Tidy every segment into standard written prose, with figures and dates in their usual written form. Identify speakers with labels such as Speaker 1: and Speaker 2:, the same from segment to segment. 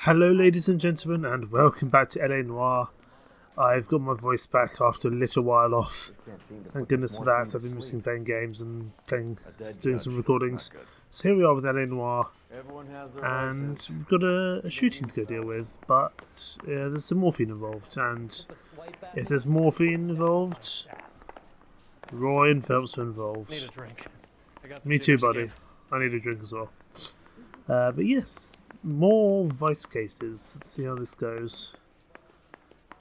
Speaker 1: Hello ladies and gentlemen, and welcome back to LA Noire. I've got my voice back after a little while off. Thank goodness for that. I've been missing playing games and doing some recordings. So here we are with LA Noire, and we've got a shooting to go deal with, but there's some morphine involved, and if there's morphine involved, Roy and Phelps are involved.
Speaker 2: Need a drink.
Speaker 1: Me too, buddy. I need a drink as well. But yes, more vice cases. Let's see how this goes.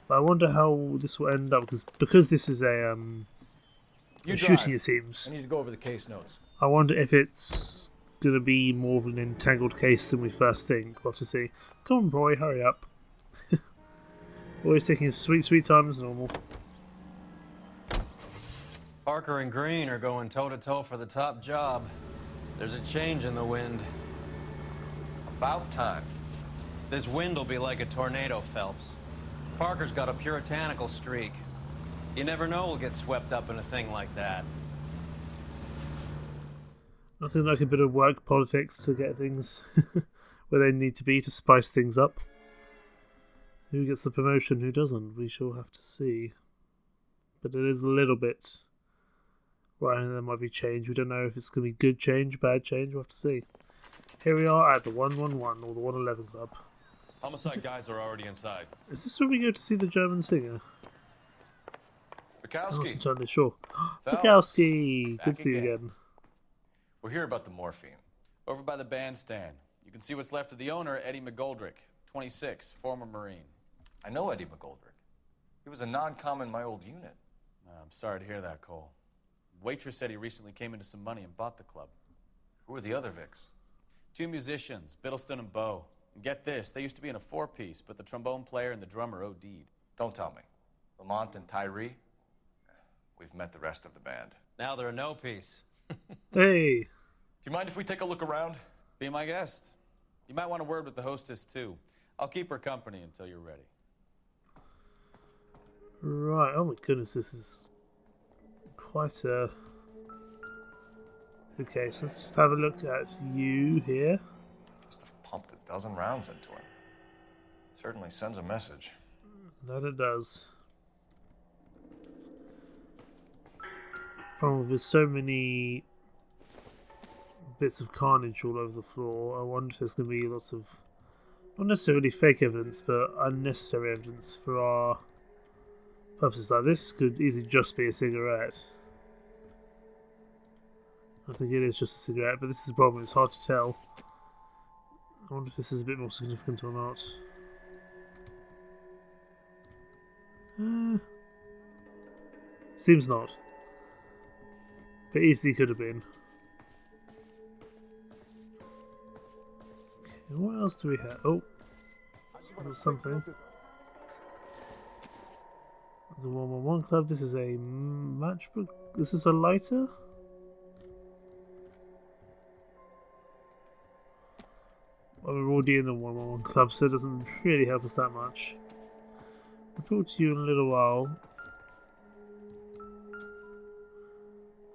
Speaker 1: But I wonder how this will end up, because this is a shooting, it seems.
Speaker 2: I need to go over the case notes.
Speaker 1: I wonder if it's going to be more of an entangled case than we first think. We'll have to see. Come on, Roy, hurry up. Always taking his sweet time as normal.
Speaker 3: Parker and Green are going toe-to-toe for the top job. There's a change in the wind.
Speaker 2: About time.
Speaker 3: This wind will be like a tornado, Phelps. Parker's got a puritanical streak. You never know we'll get swept up in a thing like that.
Speaker 1: Nothing like a bit of work politics to get things where they need to be to spice things up. Who gets the promotion, who doesn't? We shall have to see. But it is a little bit... Well, there might be change. We don't know if it's going to be good change, bad change. We'll have to see. Here we are at the 111 or the 111 Club.
Speaker 4: Homicide guys are already inside.
Speaker 1: Is this where we go to see the German singer? I'm not
Speaker 4: Bukowski,
Speaker 1: entirely sure.
Speaker 4: Phelps,
Speaker 1: Bukowski! Good
Speaker 4: back
Speaker 1: to see you
Speaker 4: again.
Speaker 1: again.
Speaker 4: we're here about the morphine.
Speaker 5: Over by the bandstand. You can see what's left of the owner, Eddie McGoldrick, 26, former Marine.
Speaker 4: I know Eddie McGoldrick. He was a non-com in my old unit.
Speaker 5: I'm sorry to hear that, Cole. Waitress said he recently came into some money and bought the club.
Speaker 4: Who are the other Vics?
Speaker 5: 2 musicians, Biddleston and Bowe. And get this, they used to be in a 4-piece, but the trombone player and the drummer OD'd.
Speaker 4: Don't tell me. Lamont and Tyree? We've met the rest of the band.
Speaker 3: Now they're a no-piece.
Speaker 1: Hey!
Speaker 4: Do you mind if we take a look around?
Speaker 5: Be my guest. You might want a word with the hostess, too. I'll keep her company until you're ready.
Speaker 1: Right, oh my goodness, this is quite a... Okay, so let's just have a look at you here.
Speaker 4: Must have pumped a dozen rounds into him. Certainly sends a message.
Speaker 1: That it does. Problem with so many bits of carnage all over the floor, I wonder if there's going to be lots of, not necessarily fake evidence, but unnecessary evidence for our purposes. Like this could easily just be a cigarette. I think it is just a cigarette, but this is the problem, it's hard to tell. I wonder if this is a bit more significant or not. Seems not. But easily could have been. Okay, what else do we have? Oh, there's something. The 111 Club, this is a matchbook. This is a lighter? Well, we're already in the 111 Club, so it doesn't really help us that much. I'll talk to you in a little while.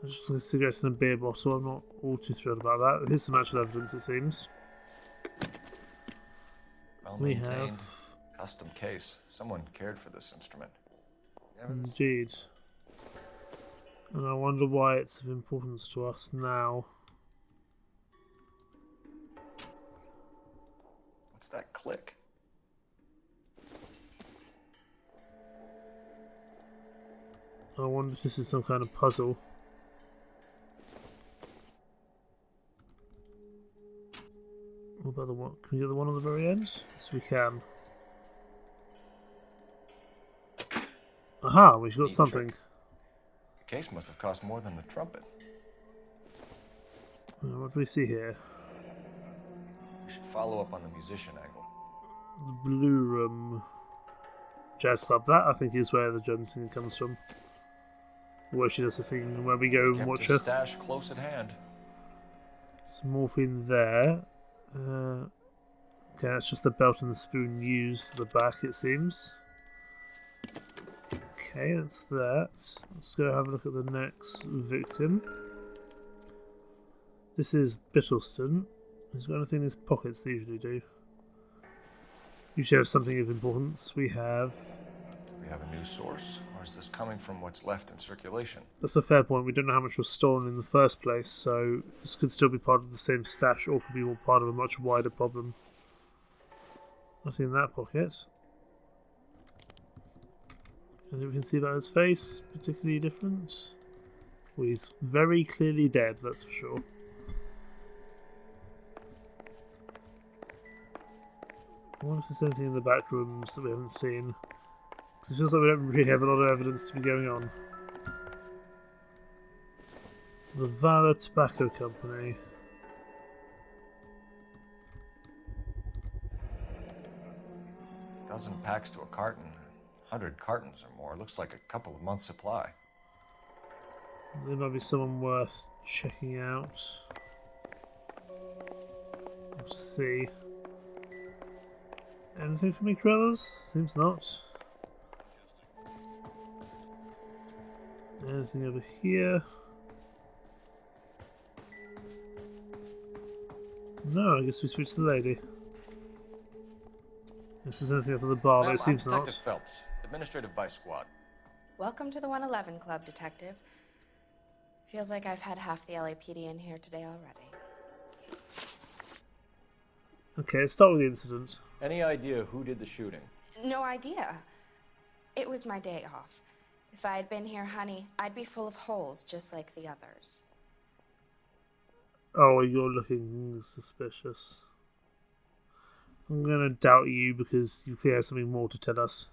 Speaker 1: I'm just looking at cigarettes in a beer bottle. I'm not all too thrilled about that. Here's some actual evidence, it seems. We
Speaker 4: Well-maintained,
Speaker 1: have...
Speaker 4: custom case. Someone cared for this instrument.
Speaker 1: Indeed. And I wonder why it's of importance to us now.
Speaker 4: What's that click?
Speaker 1: I wonder if this is some kind of puzzle. What about the one? Can we get the one on the very end? Yes, we can. Aha, we've got
Speaker 4: Neat
Speaker 1: something.
Speaker 4: trick. The case must have cost more than the trumpet.
Speaker 1: What do we see here?
Speaker 4: We should follow up on the musician angle.
Speaker 1: The Blue Room Jazz Club. That, I think, is where the German singer comes from. Where she does the singing, where we go and
Speaker 4: Kept
Speaker 1: watch
Speaker 4: his
Speaker 1: her.
Speaker 4: stash close at hand.
Speaker 1: Some morphine there. Okay, that's just the belt and the spoon used at the back, it seems. Okay, that's that. Let's go have a look at the next victim. This is Biddleston. He's got anything in his pockets they usually do. Usually have something of importance. We have...
Speaker 4: We have a new source, or is this coming from what's left in circulation?
Speaker 1: That's a fair point. We don't know how much was stolen in the first place, so this could still be part of the same stash, or could be more part of a much wider problem. Nothing in that pocket. Anything we can see about his face particularly different? Well, he's very clearly dead, that's for sure. I wonder if there's anything in the back rooms that we haven't seen. Because it feels like we don't really have a lot of evidence to be going on. The Vala Tobacco Company.
Speaker 4: Dozen packs to a carton. 100 cartons or more. Looks like a couple of months' supply.
Speaker 1: There might be someone worth checking out. Let's see. Anything for me, Krellers? Seems not. Anything over here? No, I guess we switched to the lady. If there's anything up at the bar, but it seems
Speaker 4: I'm
Speaker 1: not.
Speaker 4: Detective Phelps, Administrative Vice Squad.
Speaker 6: Welcome to the 111 Club, Detective. Feels like I've had half the LAPD in here today already.
Speaker 1: Okay, let's start with the incident.
Speaker 5: Any idea who did the shooting?
Speaker 6: No idea. It was my day off. If I had been here, honey, I'd be full of holes just like the others.
Speaker 1: Oh, you're looking suspicious. I'm gonna doubt you because you clearly have something more to tell us.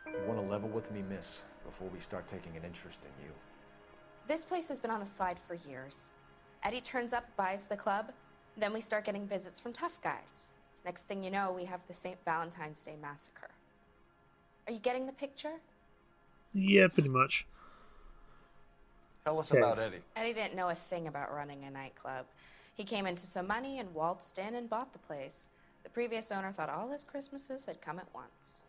Speaker 5: You want to level with me, miss, before we start taking an interest in you.
Speaker 6: This place has been on the slide for years. Eddie turns up, buys the club, then we start getting visits from tough guys. Next thing you know, we have the St. Valentine's Day massacre. Are you getting the picture?
Speaker 1: Yeah, pretty much.
Speaker 4: Tell us
Speaker 1: Okay.
Speaker 4: about Eddie.
Speaker 6: Eddie didn't know a thing about running a nightclub. He came into some money and waltzed in and bought the place. The previous owner thought all his Christmases had come at once.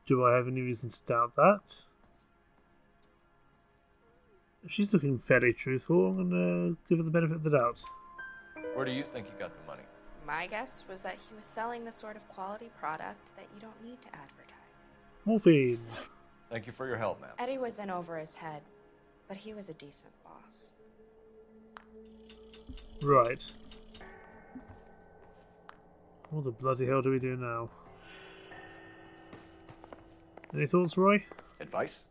Speaker 1: Do I have any reason to doubt that? If she's looking fairly truthful, I'm gonna give her the benefit of the doubt.
Speaker 4: Where do you think he got the money?
Speaker 6: My guess was that he was selling the sort of quality product that you don't need to advertise.
Speaker 1: Morphine.
Speaker 4: Thank you for your help, ma'am.
Speaker 6: Eddie was in over his head, but he was a decent boss.
Speaker 1: Right. What the bloody hell do we do now? Any thoughts, Roy?
Speaker 5: Advice?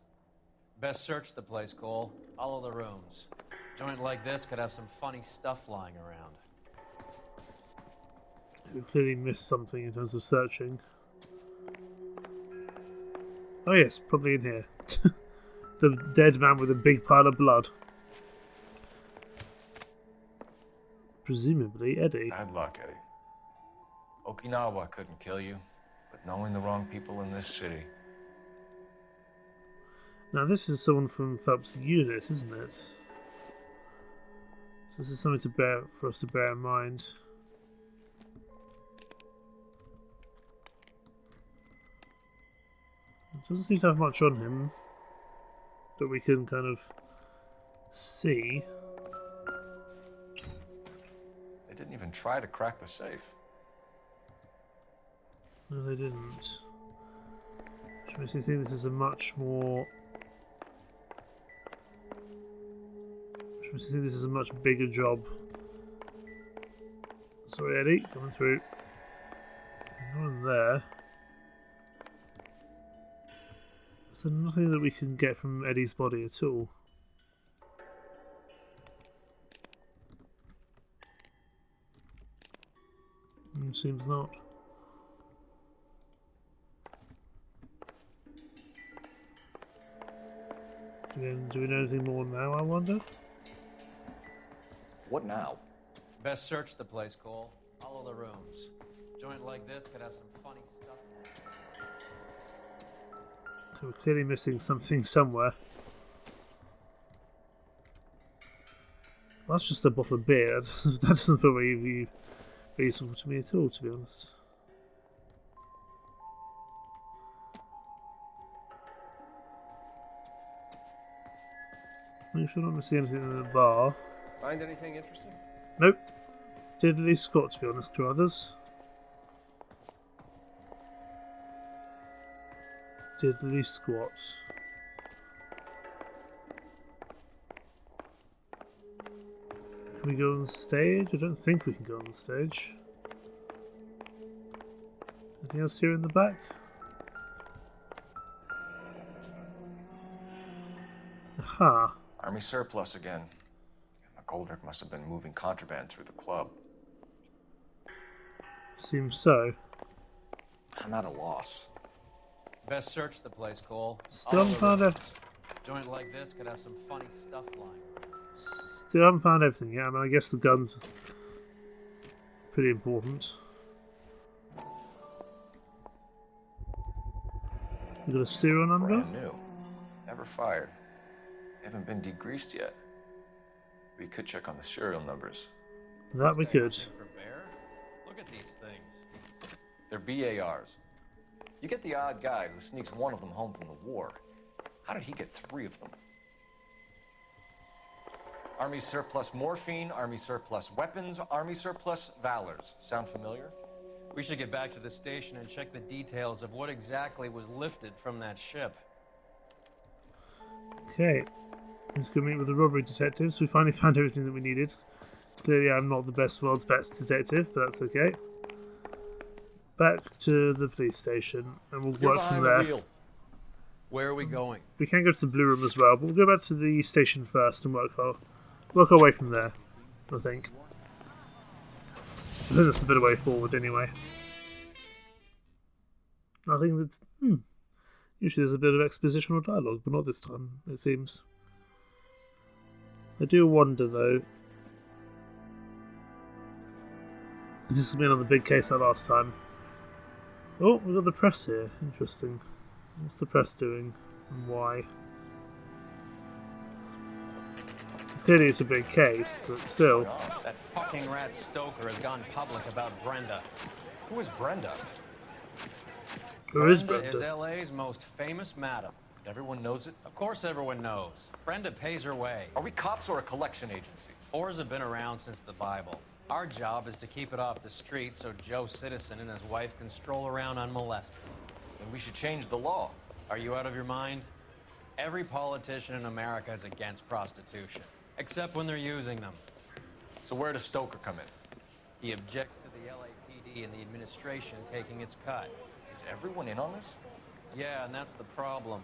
Speaker 3: Best search the place, Cole. Follow the rooms. Joint like this could have some funny stuff lying around.
Speaker 1: We clearly missed something in terms of searching. Oh yes, probably in here. The dead man with a big pile of blood. Presumably Eddie.
Speaker 4: Bad luck, Eddie. Okinawa couldn't kill you, but knowing the wrong people in this city.
Speaker 1: Now this is someone from Phelps' unit, isn't it? So this is something for us to bear in mind. It doesn't seem to have much on him that we can kind of see.
Speaker 4: They didn't even try to crack the safe.
Speaker 1: No, they didn't. Which makes me think this is a much more... Which makes me think this is a much bigger job. Sorry, Eddie, coming through. Not in there. Is there nothing that we can get from Eddie's body at all? Seems not. Do we know anything more now, I wonder?
Speaker 5: What now?
Speaker 3: Best search the place, Cole. Follow the rooms. Joint like this could have some funny stuff.
Speaker 1: We're clearly missing something somewhere. Well, that's just a bottle of beer. That doesn't feel very useful to me at all, to be honest. Make sure not to see anything in the bar.
Speaker 7: Find anything interesting?
Speaker 1: Nope. Diddly Scott, to be honest, to others. Diddly squat. Can we go on stage? I don't think we can go on stage. Anything else here in the back? Aha.
Speaker 4: Army surplus again. McGoldrick must have been moving contraband through the club.
Speaker 1: Seems so.
Speaker 4: I'm at a loss.
Speaker 3: Best search the place, Cole.
Speaker 1: Still
Speaker 3: All
Speaker 1: haven't
Speaker 3: over
Speaker 1: found
Speaker 3: the
Speaker 1: it.
Speaker 3: place. Joint like this could have some funny stuff lying.
Speaker 1: Still haven't found everything yet. I mean, I guess the gun's pretty important. We got a serial number?
Speaker 4: Brand new. Never fired. Haven't been degreased yet. We could check on the serial numbers.
Speaker 1: That we could.
Speaker 3: For bear? Look at these things.
Speaker 4: They're BARs. You get the odd guy who sneaks one of them home from the war. How did he get 3 of them? Army surplus morphine, Army surplus weapons, Army surplus valors. Sound familiar?
Speaker 3: We should get back to the station and check the details of what exactly was lifted from that ship.
Speaker 1: Okay. Let's go meet with the robbery detectives. We finally found everything that we needed. Clearly I'm not the best world's best detective, but that's okay. Back to the police station, and we'll work from there.
Speaker 3: Where are we going?
Speaker 1: We can go to the blue room as well, but we'll go back to the station first and work our way from there, I think. I think that's the better way forward anyway. I think that usually there's a bit of expositional dialogue, but not this time, it seems. I do wonder though. This has been on the big case like last time. Oh, we've got the press here. Interesting. What's the press doing and why? Clearly it's a big case, but still.
Speaker 3: That fucking rat Stoker has gone public about Brenda.
Speaker 4: Who is Brenda?
Speaker 1: Who is
Speaker 3: Brenda is
Speaker 1: Brenda?
Speaker 3: LA's most famous madam.
Speaker 4: Everyone knows it?
Speaker 3: Of course everyone knows. Brenda pays her way.
Speaker 4: Are we cops or a collection agency?
Speaker 3: Whores have been around since the Bible. Our job is to keep it off the street so Joe Citizen and his wife can stroll around unmolested.
Speaker 4: Then we should change the law.
Speaker 3: Are you out of your mind? Every politician in America is against prostitution, except when they're using them.
Speaker 4: So where does Stoker come in?
Speaker 3: He objects to the LAPD and the administration taking its cut.
Speaker 4: Is everyone in on this?
Speaker 3: Yeah, and that's the problem.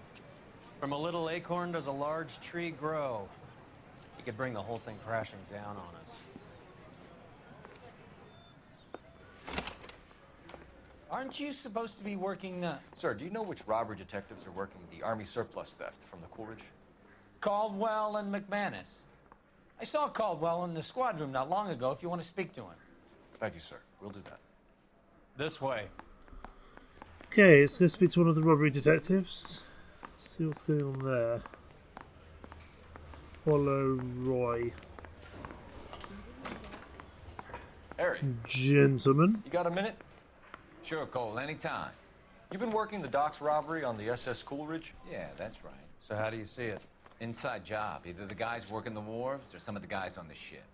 Speaker 3: From a little acorn does a large tree grow. He could bring the whole thing crashing down on us.
Speaker 7: Aren't you supposed to be working
Speaker 4: Sir, do you know which robbery detectives are working the Army surplus theft from the Coolidge?
Speaker 7: Caldwell and McManus? I saw Caldwell in the squad room not long ago if you want to speak to him.
Speaker 4: Thank you, sir. We'll do that.
Speaker 3: This way.
Speaker 1: Okay, let's go speak to one of the robbery detectives. See what's going on there. Follow Roy.
Speaker 4: Harry,
Speaker 1: Gentlemen.
Speaker 4: you got a minute?
Speaker 5: Sure, Cole, anytime.
Speaker 4: You've been working the docks robbery on the SS Coolidge?
Speaker 5: Yeah, that's right.
Speaker 3: So how do you see it?
Speaker 5: Inside job. Either the guys working the wharves or some of the guys on the ship.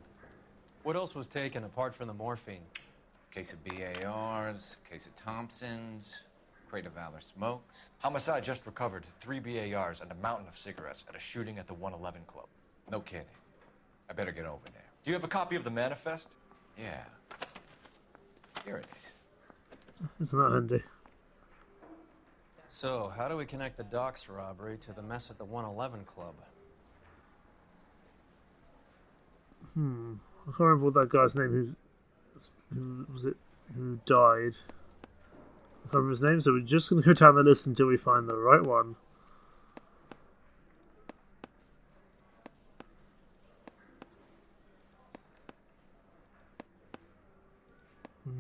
Speaker 3: What else was taken apart from the morphine?
Speaker 5: Case of BARs, case of Thompsons, crate of Valor smokes.
Speaker 4: Homicide just recovered 3 BARs and a mountain of cigarettes at a shooting at the 111 Club.
Speaker 5: No kidding. I better get over there.
Speaker 4: Do you have a copy of the manifest?
Speaker 5: Yeah. Here it is.
Speaker 1: Isn't that handy?
Speaker 3: So, how do we connect the docks robbery to the mess at the 111 Club?
Speaker 1: I can't remember what that guy's name who died. I can't remember his name, so we're just going to go down the list until we find the right one.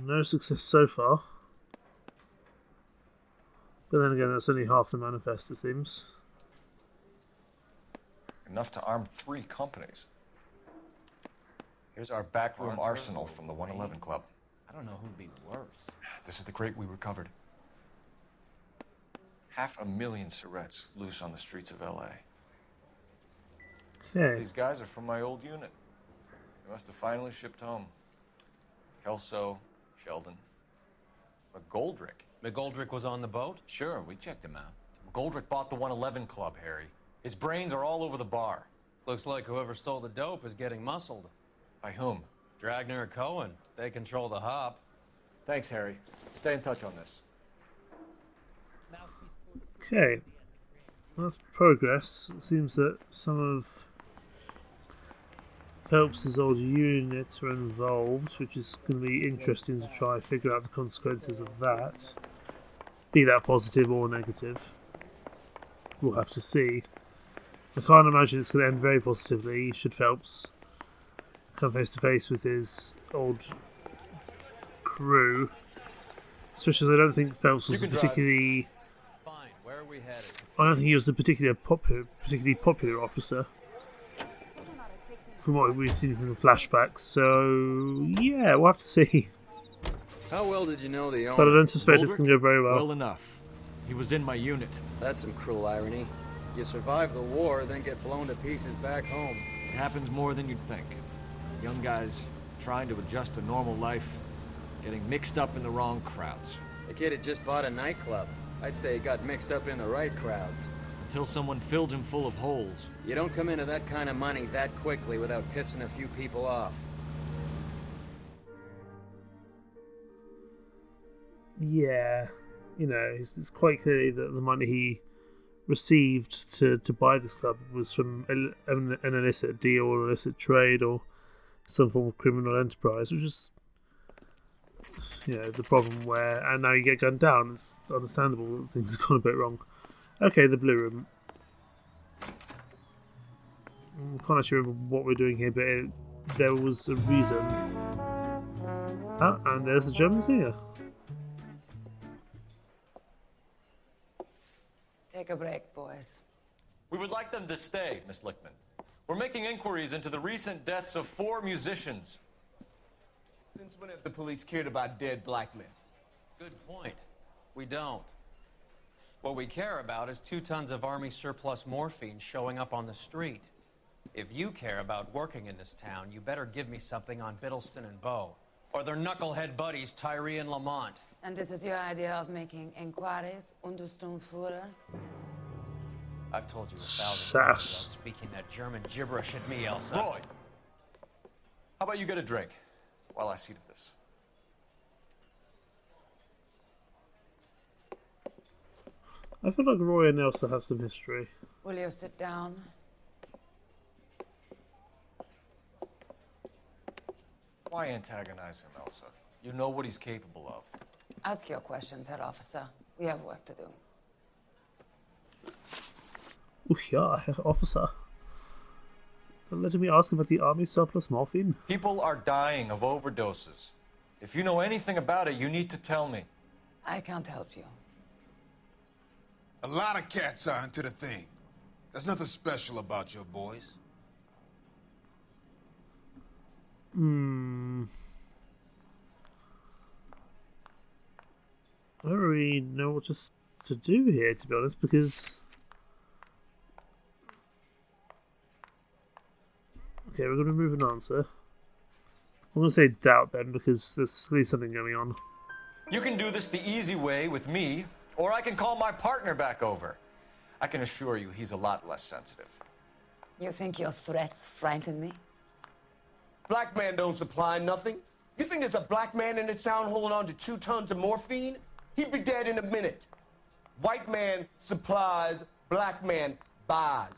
Speaker 1: No success so far. But then again, that's only half the manifest, it seems.
Speaker 4: Enough to arm 3 companies. Here's our backroom arsenal from the 111 Club.
Speaker 5: I don't know who'd be worse.
Speaker 4: This is the crate we recovered. 500,000 cigarettes loose on the streets of LA.
Speaker 1: Okay.
Speaker 4: These guys are from my old unit. They must have finally shipped home. Kelso, Sheldon. McGoldrick.
Speaker 3: McGoldrick was on the boat?
Speaker 5: Sure, we checked him out.
Speaker 2: Goldrick bought the 111 Club, Harry. His brains are all over the bar.
Speaker 3: Looks like whoever stole the dope is getting muscled.
Speaker 2: By whom?
Speaker 3: Dragner or Cohen. They control the hop.
Speaker 2: Thanks, Harry. Stay in touch on this.
Speaker 1: Okay. That's progress. It seems that some of Phelps' old units are involved, which is going to be interesting to try and figure out the consequences of that. Be that positive or negative. We'll have to see. I can't imagine it's going to end very positively should Phelps come face to face with his old crew. Especially as I don't think Phelps was particularly...
Speaker 3: Fine, where are we headed?
Speaker 1: I don't think he was a particularly popular officer. From what we've seen from the flashbacks, so yeah, we'll have to see.
Speaker 8: How well did you know the owner?
Speaker 1: But I don't suspect it's going to go very well.
Speaker 9: Well enough. He was in my unit.
Speaker 8: That's some cruel irony. You survive the war, then get blown to pieces back home.
Speaker 9: It happens more than you'd think. Young guys trying to adjust to normal life, getting mixed up in the wrong crowds.
Speaker 8: The kid had just bought a nightclub. I'd say he got mixed up in the right crowds.
Speaker 9: Until someone filled him full of holes.
Speaker 8: You don't come into that kind of money that quickly without pissing a few people off.
Speaker 1: Yeah, you know, it's quite clearly that the money he received to buy this club was from an illicit deal or illicit trade or some form of criminal enterprise, which is, you know, the problem where, and now you get gunned down. It's understandable that things have gone a bit wrong. Okay, the blue room. I can't actually remember what we're doing here, but there was a reason. Ah, and there's the German singer.
Speaker 10: Take a break, boys.
Speaker 2: We would like them to stay, Miss Lickman. We're making inquiries into the recent deaths of 4 musicians.
Speaker 11: Since when have the police cared about dead black men?
Speaker 3: Good point. We don't. What we care about is 2 tons of Army surplus morphine showing up on the street. If you care about working in this town, you better give me something on Biddleston and Bow, or their knucklehead buddies Tyree and Lamont.
Speaker 10: And this is your idea of making inquiries, Untersturmführer?
Speaker 3: I've told you 1,000 times about speaking that German gibberish at me, Elsa.
Speaker 2: Roy, how about you get a drink while I see to this?
Speaker 1: I feel like Roy and Elsa have some history.
Speaker 10: Will you sit down?
Speaker 2: Why antagonize him, Elsa? You know what he's capable of.
Speaker 10: Ask your questions, Head Officer. We have work to do.
Speaker 1: Oh yeah, officer. Don't let me ask about the army surplus morphine.
Speaker 2: People are dying of overdoses. If you know anything about it, you need to tell me.
Speaker 10: I can't help you.
Speaker 11: A lot of cats are into the thing. There's nothing special about your boys.
Speaker 1: I don't really know what to do here, to be honest, because... Okay, we're going to remove an answer. I'm going to say doubt then, because there's clearly something going on.
Speaker 2: You can do this the easy way with me, or I can call my partner back over. I can assure you he's a lot less sensitive.
Speaker 10: You think your threats frighten me?
Speaker 11: Black man don't supply nothing. You think there's a black man in this town holding on to 2 tons of morphine? He'd be dead in a minute. White man supplies, black man buys.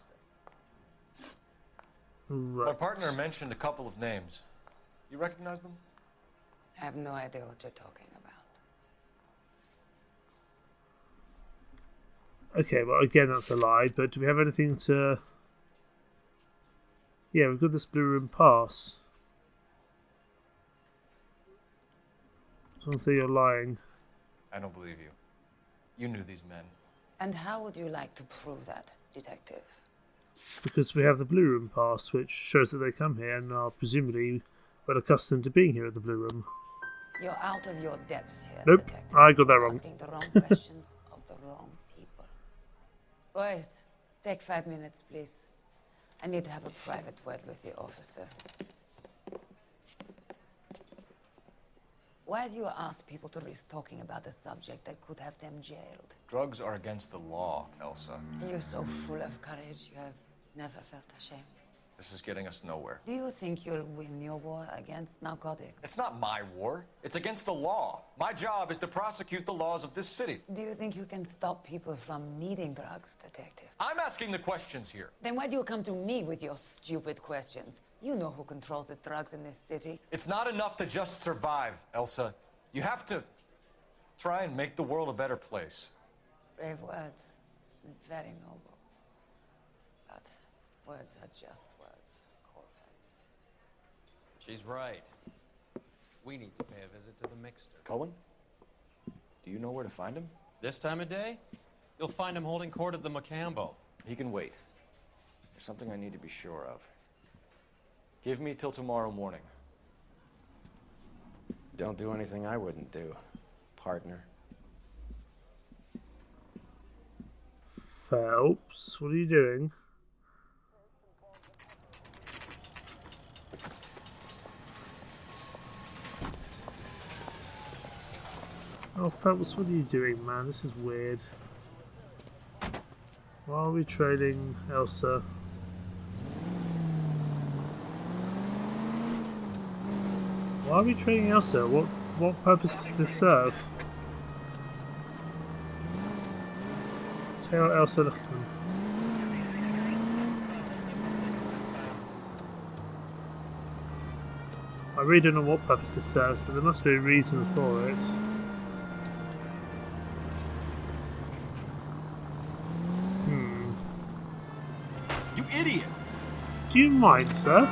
Speaker 1: Right.
Speaker 2: My partner mentioned a couple of names. You recognize them?
Speaker 10: I have no idea what you're talking about.
Speaker 1: Okay, well, again, that's a lie, but do we have anything to... Yeah, we've got this blue room pass. So I'm going to say you're lying.
Speaker 2: I don't believe you. You knew these men.
Speaker 10: And how would you like to prove that, detective?
Speaker 1: Because we have the blue room pass, which shows that they come here and are presumably well accustomed to being here at the blue room.
Speaker 10: You're out of your depths here,
Speaker 1: Nope,
Speaker 10: detective.
Speaker 1: I got that wrong.
Speaker 10: Asking the wrong questions of the wrong people. Boys, take 5 minutes, please. I need to have a private word with the officer. Why do you ask people to risk talking about a subject that could have them jailed?
Speaker 4: Drugs are against the law, Elsa.
Speaker 10: You're so full of courage, you have never felt ashamed.
Speaker 4: This is getting us nowhere.
Speaker 10: Do you think you'll win your war against narcotics?
Speaker 2: It's not my war. It's against the law. My job is to prosecute the laws of this city.
Speaker 10: Do you think you can stop people from needing drugs, detective?
Speaker 2: I'm asking the questions here.
Speaker 10: Then why do you come to me with your stupid questions? You know who controls the drugs in this city.
Speaker 2: It's not enough to just survive, Elsa. You have to try and make the world a better place.
Speaker 10: Brave words. Very noble. But words are just words.
Speaker 3: She's right. We need to pay a visit to the mixer.
Speaker 4: Cohen? Do you know where to find him?
Speaker 3: This time of day, you'll find him holding court at the Macambo.
Speaker 4: He can wait. There's something I need to be sure of. Give me till tomorrow morning.
Speaker 8: Don't do anything I wouldn't do, partner.
Speaker 1: Phelps, what are you doing? Oh, Phelps, what are you doing, man? This is weird. Why are we trading Elsa? Why are we trading Elsa? What purpose does this serve? Tell Elsa Lichtman. I really don't know what purpose this serves, but there must be a reason for it.
Speaker 5: You idiot!
Speaker 1: Do you mind, sir?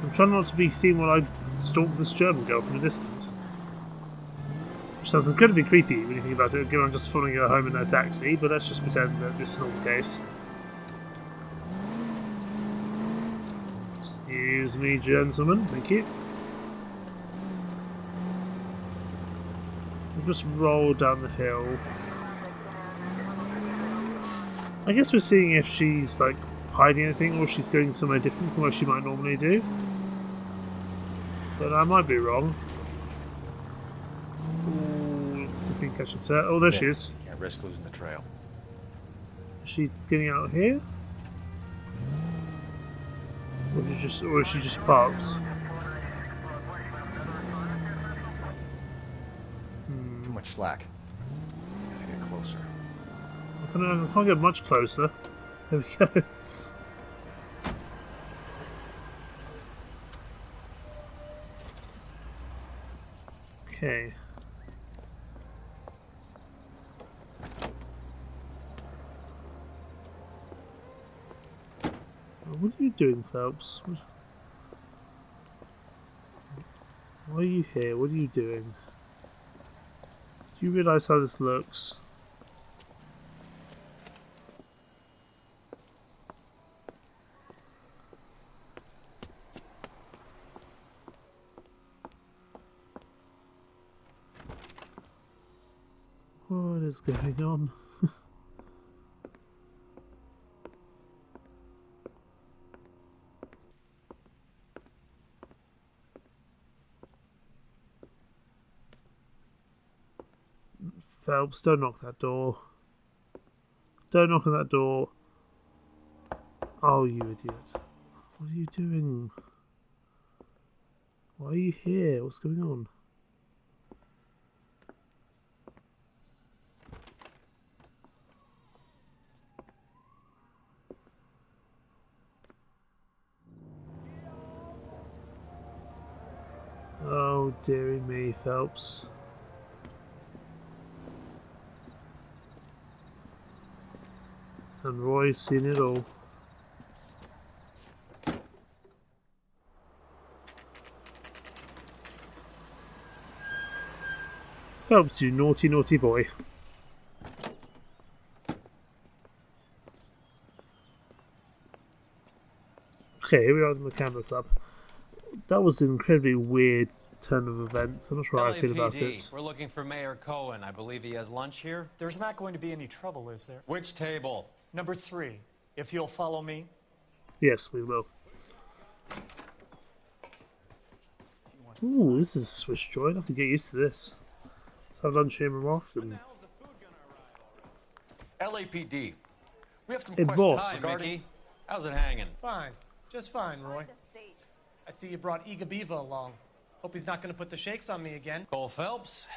Speaker 1: I'm trying not to be seen while I stalk this German girl from a distance. Which sounds incredibly creepy when you think about it, given I'm just following her home in her taxi, but let's just pretend that this is not the case. Excuse me, gentlemen, thank you. We'll just roll down the hill. I guess we're seeing if she's like hiding anything or she's going somewhere different from where she might normally do. But I might be wrong. Ooh, let's see if we can catch up to her. Oh, there she is.
Speaker 4: Can't risk losing the trail.
Speaker 1: Is she getting out here? Or is she just parked?
Speaker 4: Too much slack. Gotta get closer.
Speaker 1: I can't get much closer. There we go. Okay. What are you doing, Phelps? Why are you here? What are you doing? Do you realise how this looks? What is going on? Phelps, don't knock that door. Don't knock on that door. Oh, you idiot. What are you doing? Why are you here? What's going on? Oh, dearie me, Phelps. And Roy's seen it all. Phelps, you naughty, naughty boy. Okay, here we are at the Macambo Club. That was an incredibly weird turn of events. I'm not sure how I feel about it.
Speaker 3: We're looking for Mayor Cohen. I believe he has lunch here.
Speaker 12: There's not going to be any trouble, is there?
Speaker 3: Which table?
Speaker 12: Number 3. If you'll follow me.
Speaker 1: Yes, we will.
Speaker 12: If you want
Speaker 1: Ooh, this is a Swiss joint. I can get used to this. Let's have lunch here more often.
Speaker 2: LAPD. We have some
Speaker 1: Hey,
Speaker 2: questions
Speaker 1: boss.
Speaker 3: Hi, Mickey. How's it hanging?
Speaker 12: Fine. Just fine, Roy. I see you brought Iga Beaver along. Hope he's not going to put the shakes on me again.
Speaker 3: Cole Phelps,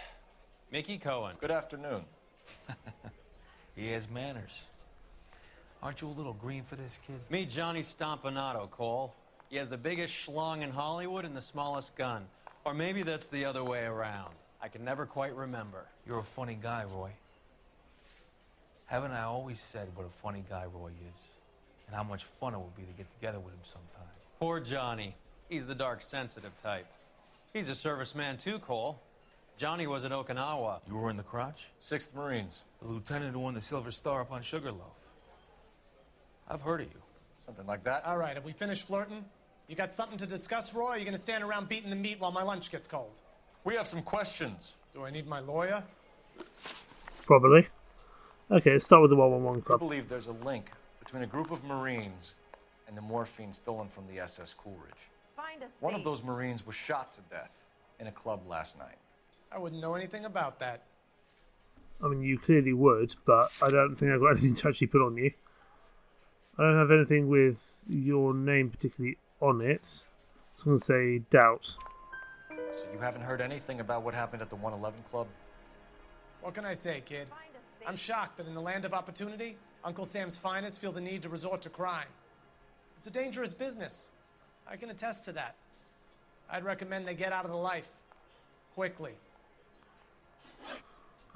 Speaker 3: Mickey Cohen.
Speaker 4: Good afternoon.
Speaker 13: He has manners. Aren't you a little green for this kid?
Speaker 3: Meet Johnny Stompanato, Cole. He has the biggest schlong in Hollywood and the smallest gun. Or maybe that's the other way around. I can never quite remember.
Speaker 13: You're a funny guy, Roy. Haven't I always said what a funny guy Roy is? And how much fun it would be to get together with him sometime.
Speaker 3: Poor Johnny. He's the dark, sensitive type. He's a serviceman too, Cole. Johnny was at Okinawa.
Speaker 13: You were in the crotch?
Speaker 4: 6th Marines.
Speaker 13: The lieutenant who won the Silver Star up on Sugarloaf. I've heard of you.
Speaker 4: Something like that.
Speaker 12: All right, have we finished flirting? You got something to discuss, Roy, or are you going to stand around beating the meat while my lunch gets cold?
Speaker 4: We have some questions.
Speaker 12: Do I need my lawyer?
Speaker 1: Probably. Okay, let's start with the 111
Speaker 4: I
Speaker 1: Club.
Speaker 4: believe there's a link between a group of Marines and the morphine stolen from the SS Coolidge. One of those Marines was shot to death in a club last night.
Speaker 12: I wouldn't know anything about that.
Speaker 1: I mean, you clearly would, but I don't think I've got anything to actually put on you. I don't have anything with your name particularly on it. So I'm going to say doubt.
Speaker 4: So you haven't heard anything about what happened at the 111 Club?
Speaker 12: What can I say, kid? I'm shocked that in the land of opportunity, Uncle Sam's finest feel the need to resort to crime. It's a dangerous business. I can attest to that. I'd recommend they get out of the life. Quickly.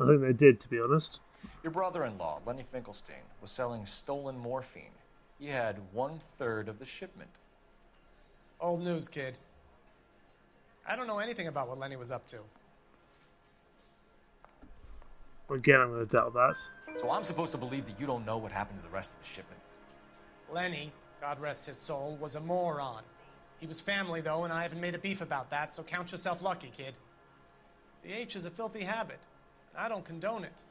Speaker 1: I think they did, to be honest.
Speaker 4: Your brother-in-law, Lenny Finkelstein, was selling stolen morphine. He had 1/3 of the shipment.
Speaker 12: Old news, kid. I don't know anything about what Lenny was up to.
Speaker 1: Again, I'm going to doubt that.
Speaker 4: So I'm supposed to believe that you don't know what happened to the rest of the shipment?
Speaker 12: Lenny, God rest his soul, was a moron. He was family, though, and I haven't made a beef about that, so count yourself lucky, kid. The H is a filthy habit, and I don't condone it.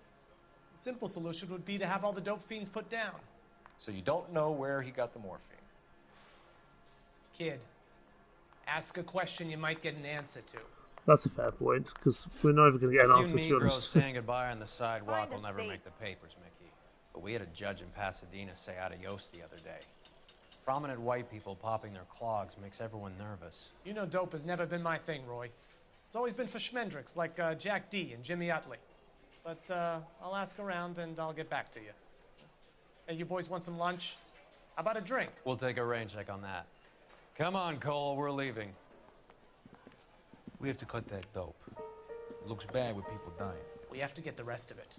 Speaker 12: The simple solution would be to have all the dope fiends put down.
Speaker 4: So you don't know where he got the morphine?
Speaker 12: Kid, ask a question you might get an answer to.
Speaker 1: That's a fair point, because we're never going to get an answer, to be
Speaker 3: Negroes
Speaker 1: honest.
Speaker 3: saying goodbye on the sidewalk will never make the papers, Mickey. But we had a judge in Pasadena say adios the other day. Prominent white people popping their clogs makes everyone nervous.
Speaker 12: You know dope has never been my thing, Roy. It's always been for schmendricks like Jack D. and Jimmy Utley. But I'll ask around and I'll get back to you. Hey, you boys want some lunch? How about a drink?
Speaker 3: We'll take a rain check on that. Come on, Cole, we're leaving.
Speaker 13: We have to cut that dope. It looks bad with people dying.
Speaker 12: We have to get the rest of it.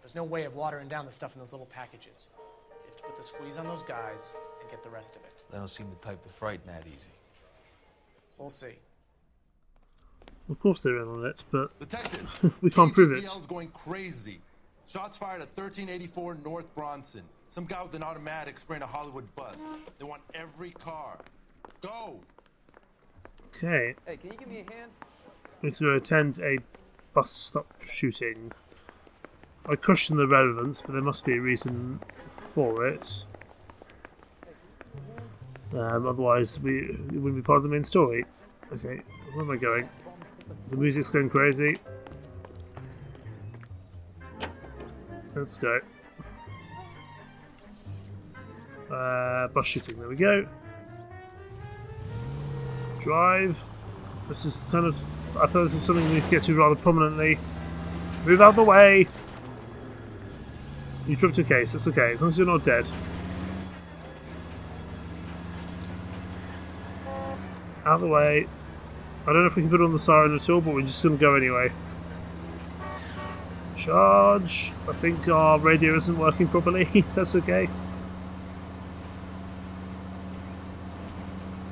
Speaker 12: There's no way of watering down the stuff in those little packages. You have to put the squeeze on those guys and get the rest of it.
Speaker 13: They don't seem the type to frighten that easy.
Speaker 12: We'll see.
Speaker 1: Of course they're in on it, but
Speaker 14: Detective,
Speaker 1: we can't prove it.
Speaker 14: HBL's going crazy. Shots fired at 1384 North Bronson. Some guy with an automatic spraying a Hollywood bus. They want every car. Go!
Speaker 1: Okay.
Speaker 8: Hey, can you give me a hand?
Speaker 1: We need to go attend a bus stop shooting. I question the relevance, but there must be a reason for it. Otherwise, it wouldn't be part of the main story. Okay, where am I going? The music's going crazy. Let's go. Bus shooting, there we go. Drive. This is kind of... I feel this is something we need to get to rather prominently. Move out of the way! You dropped your case, that's okay, as long as you're not dead. Out of the way. I don't know if we can put on the siren at all, but we're just going to go anyway. Charge! I think our radio isn't working properly, that's okay.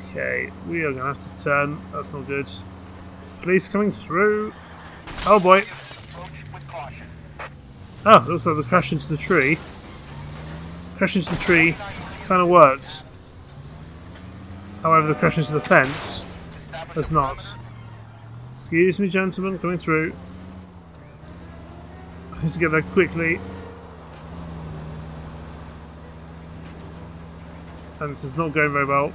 Speaker 1: Okay, we are going to have to turn, that's not good. Police coming through. Oh boy. Oh, looks like the crash into the tree. Crash into the tree kind of worked. However, the crash into the fence does not. Excuse me, gentlemen, coming through. I need to get there quickly. And this is not going very well.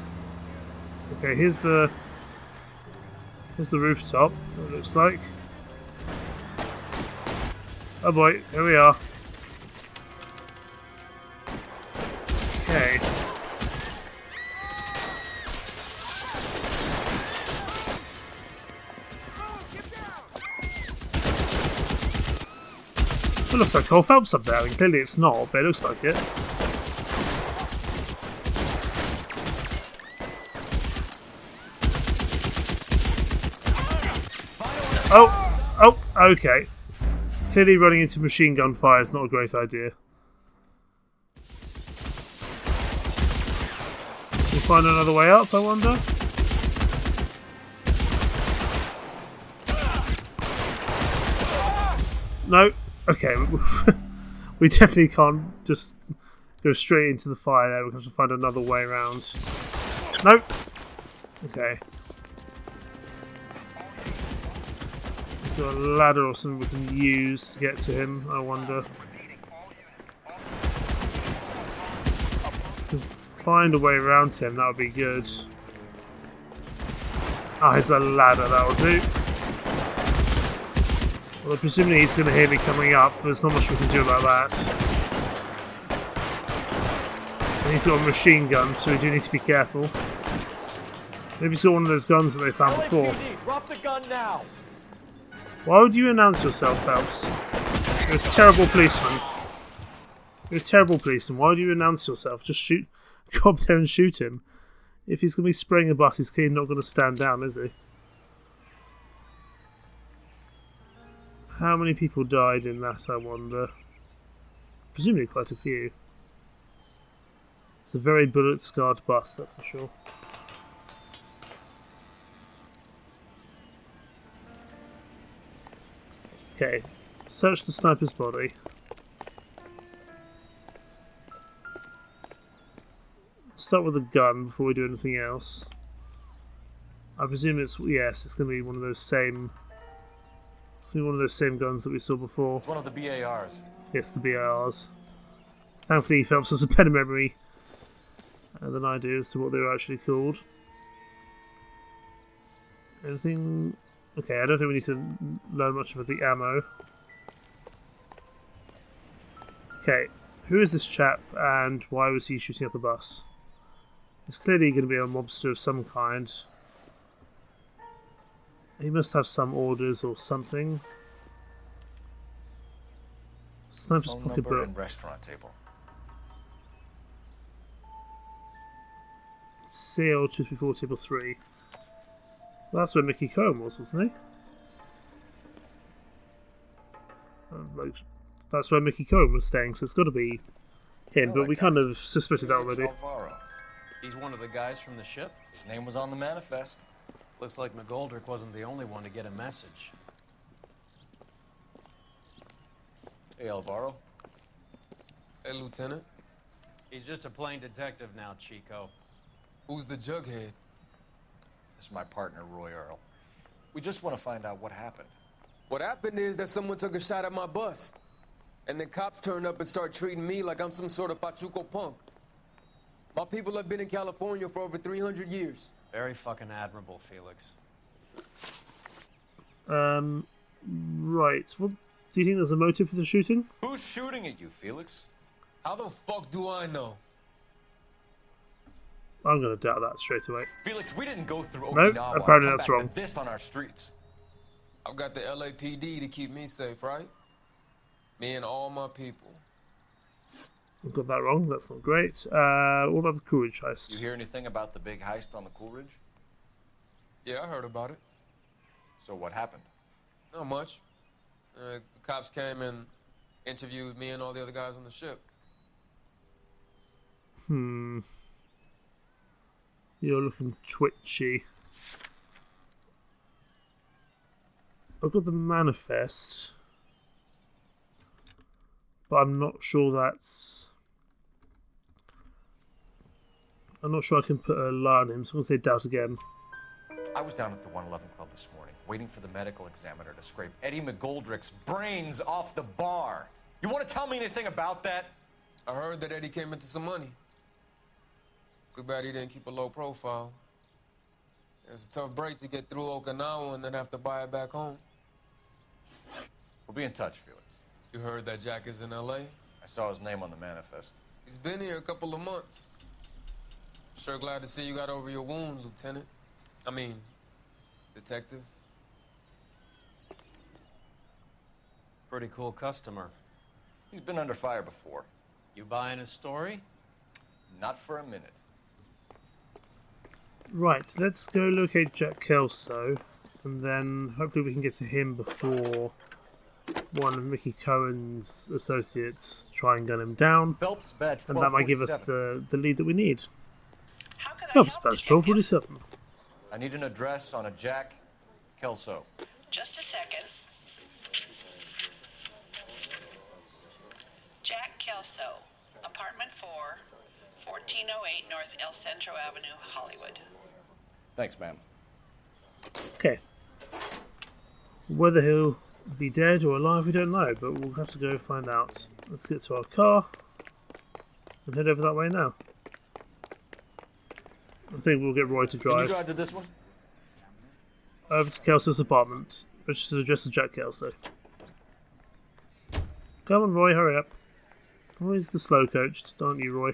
Speaker 1: Okay, here's the Here's the rooftop, it looks like. Oh boy, here we are. Okay. It looks like Phelps up there. I mean, clearly it's not, but it looks like it. Oh, okay. Clearly running into machine gun fire is not a great idea. We'll find another way up, I wonder? No. Okay. We definitely can't just go straight into the fire there. We're going to have to find another way around. Nope. Okay. Is there a ladder or something we can use to get to him? I wonder. If we can find a way around to him, that would be good. Ah, there's a ladder, that'll do. Well, presumably he's going to hear me coming up, but there's not much we can do about that. And he's got a machine gun, so we do need to be careful. Maybe he's got one of those guns that they found before.
Speaker 15: Drop the gun now.
Speaker 1: Why would you announce yourself, Phelps? You're a terrible policeman. You're a terrible policeman. Why would you announce yourself? Just shoot, go up there and shoot him. If he's going to be spraying a bus, he's clearly not going to stand down, is he? How many people died in that, I wonder? Presumably quite a few. It's a very bullet-scarred bus, that's for sure. Okay, search the sniper's body. Start with a gun before we do anything else. I presume it's, yes, it's going to be one of those same... It's going to be one of those same guns that we saw before.
Speaker 4: It's one of the BARs.
Speaker 1: Yes, the BARs. Thankfully, Phelps has a better memory than I do as to what they were actually called. Anything... Okay, I don't think we need to learn much about the ammo. Okay, who is this chap and why was he shooting up a bus? He's clearly going to be a mobster of some kind. He must have some orders or something. Sniper's pocketbook.
Speaker 4: And restaurant table.
Speaker 1: CL 234 table 3. Well, that's where Mickey Cohen was, wasn't he? That's where Mickey Cohen was staying, so it's got to be him, but we kind of suspected that already.
Speaker 3: He's one of the guys from the ship?
Speaker 4: His name was on the manifest.
Speaker 3: Looks like McGoldrick wasn't the only one to get a message.
Speaker 4: Hey, Alvaro.
Speaker 16: Hey, Lieutenant.
Speaker 3: He's just a plain detective now, Chico.
Speaker 16: Who's the jughead?
Speaker 4: This is my partner, Roy Earl. We just want to find out what happened.
Speaker 16: What happened is that someone took a shot at my bus. And then cops turned up and start treating me like I'm some sort of Pachuco punk. My people have been in California for over 300 years.
Speaker 3: Very fucking admirable, Felix.
Speaker 1: Right. What do you think there's a motive for the shooting?
Speaker 4: Who's shooting at you, Felix?
Speaker 16: How the fuck do I know?
Speaker 1: I'm going to doubt that straight away.
Speaker 4: Felix, we didn't go through
Speaker 1: Nope,
Speaker 4: Okinawa.
Speaker 1: apparently that's wrong.
Speaker 4: This on our streets.
Speaker 16: I've got the LAPD to keep me safe, right? Me and all my people.
Speaker 1: I've got that wrong. That's not great. What about the Coolidge heist?
Speaker 4: You hear anything about the big heist on the Coolidge?
Speaker 16: Yeah, I heard about it.
Speaker 4: So what happened?
Speaker 16: Not much. The cops came and interviewed me and all the other guys on the ship.
Speaker 1: You're looking twitchy. I've got the manifest, but I'm not sure that's... I'm not sure I can put a lie on him, so I'm going to say doubt again.
Speaker 4: I was down at the 111 Club this morning, waiting for the medical examiner to scrape Eddie McGoldrick's brains off the bar. You want to tell me anything about that?
Speaker 16: I heard that Eddie came into some money. Too bad he didn't keep a low profile. It was a tough break to get through Okinawa and then have to buy it back home.
Speaker 4: We'll be in touch, Felix.
Speaker 16: You heard that Jack is in L.A.?
Speaker 4: I saw his name on the manifest.
Speaker 16: He's been here a couple of months. Sure glad to see you got over your wound, Lieutenant. I mean, Detective.
Speaker 3: Pretty cool customer.
Speaker 4: He's been under fire before.
Speaker 3: You buying his story?
Speaker 4: Not for a minute.
Speaker 1: Right, let's go locate Jack Kelso, and then hopefully we can get to him before one of Mickey Cohen's associates try and gun him down.
Speaker 4: Phelps, badge
Speaker 1: and that might give us
Speaker 4: 1247.
Speaker 1: the lead that we need. Phelps, badge 1247.
Speaker 4: I need an address on a Jack Kelso.
Speaker 15: Just a second. Jack Kelso, apartment 4, 1408 North El Centro Avenue, Hollywood.
Speaker 4: Thanks, ma'am.
Speaker 1: Okay. Whether he'll be dead or alive, we don't know, but we'll have to go find out. Let's get to our car and head over that way now. I think we'll get Roy to drive.
Speaker 4: Can you drive to this one?
Speaker 1: Over to Kelso's apartment, which is the address of Jack Kelso. Come on, Roy, hurry up. Always the slow coach, aren't you, Roy?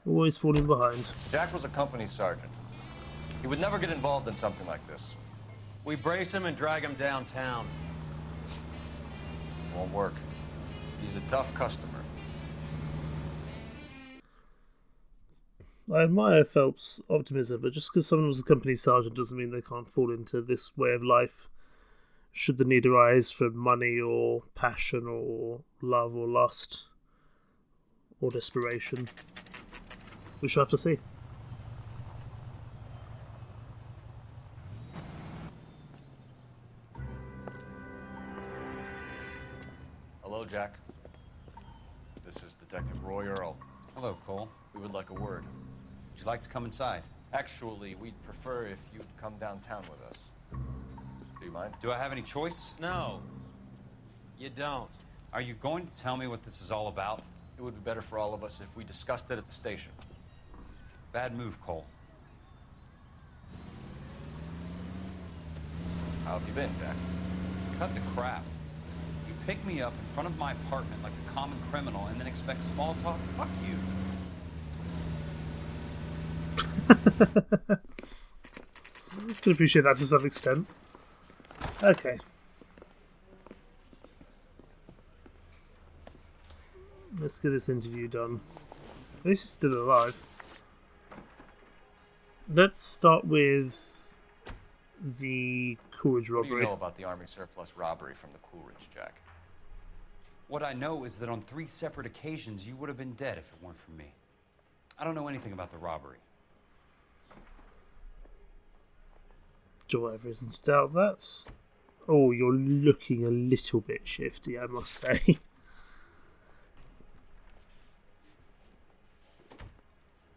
Speaker 1: Always falling behind.
Speaker 4: Jack was a company sergeant. He would never get involved in something like this.
Speaker 3: We brace him and drag him downtown.
Speaker 4: Won't work. He's a tough customer.
Speaker 1: I admire Phelps' optimism, but just because someone was a company sergeant doesn't mean they can't fall into this way of life. Should the need arise for money or passion or love or lust or desperation, we shall have to see.
Speaker 4: Hello, Jack. This is Detective Roy Earl.
Speaker 17: Hello, Cole.
Speaker 4: We would like a word.
Speaker 17: Would you like to come inside?
Speaker 4: Actually, we'd prefer if you'd come downtown with us. Do you mind?
Speaker 17: Do I have any choice?
Speaker 3: No. You don't.
Speaker 17: Are you going to tell me what this is all about?
Speaker 4: It would be better for all of us if we discussed it at the station.
Speaker 17: Bad move, Cole.
Speaker 4: How have you been, Jack?
Speaker 17: Cut the crap. You pick me up in front of my apartment like a common criminal and then expect small talk? Fuck you.
Speaker 1: Can appreciate that to some extent. Okay. Let's get this interview done. At least he's still alive. Let's start with the Coolidge
Speaker 4: What do
Speaker 1: robbery.
Speaker 4: you know about the Army surplus robbery from the Coolidge, Jack?
Speaker 17: What I know is that on 3 separate occasions you would have been dead if it weren't for me. I don't know anything about the robbery.
Speaker 1: Do I have reason to doubt that? Oh, you're looking a little bit shifty, I must say.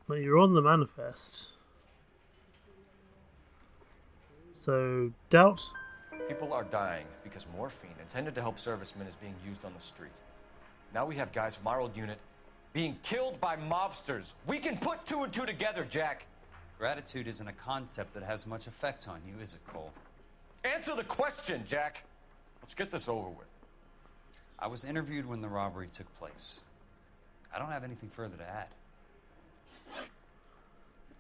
Speaker 1: But you're on the manifest. So, doubt?
Speaker 4: People are dying because morphine intended to help servicemen is being used on the street. Now we have guys from our old unit being killed by mobsters. We can put 2 and 2 together, Jack.
Speaker 17: Gratitude isn't a concept that has much effect on you, is it, Cole?
Speaker 4: Answer the question, Jack. Let's get this over with.
Speaker 17: I was interviewed when the robbery took place. I don't have anything further to add.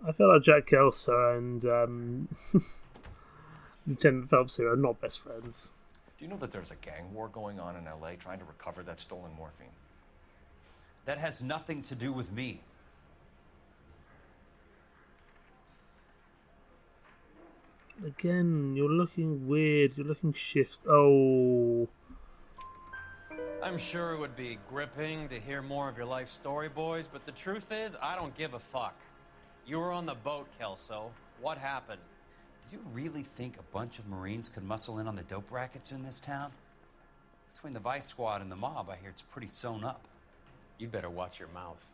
Speaker 1: I feel like Jack Kelso and Lieutenant Phelps here are not best friends.
Speaker 4: Do you know that there's a gang war going on in LA trying to recover that stolen morphine?
Speaker 17: That has nothing to do with me.
Speaker 1: Again, you're looking weird. You're looking shift. Oh.
Speaker 3: I'm sure it would be gripping to hear more of your life story, boys, but the truth is, I don't give a fuck. You were on the boat, Kelso. What happened?
Speaker 17: Do you really think a bunch of Marines could muscle in on the dope rackets in this town? Between the Vice Squad and the mob, I hear it's pretty sewn up.
Speaker 3: You better watch your mouth.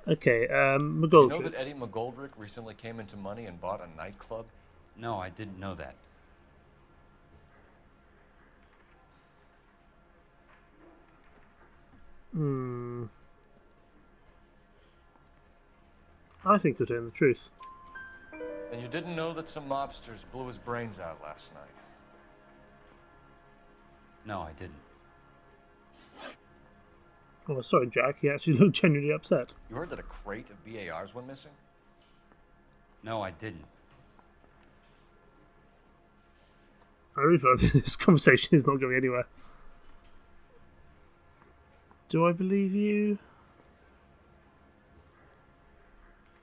Speaker 1: Okay,
Speaker 4: You
Speaker 1: McGoldrick.
Speaker 4: know that Eddie McGoldrick recently came into money and bought a nightclub?
Speaker 17: No, I didn't know that.
Speaker 1: I think you're telling the truth.
Speaker 4: And you didn't know that some mobsters blew his brains out last night?
Speaker 17: No, I didn't.
Speaker 1: Oh, sorry, Jack. He actually looked genuinely upset.
Speaker 4: You heard that a crate of BARs went missing?
Speaker 17: No, I didn't.
Speaker 1: I really feel like this conversation is not going anywhere. Do I believe you?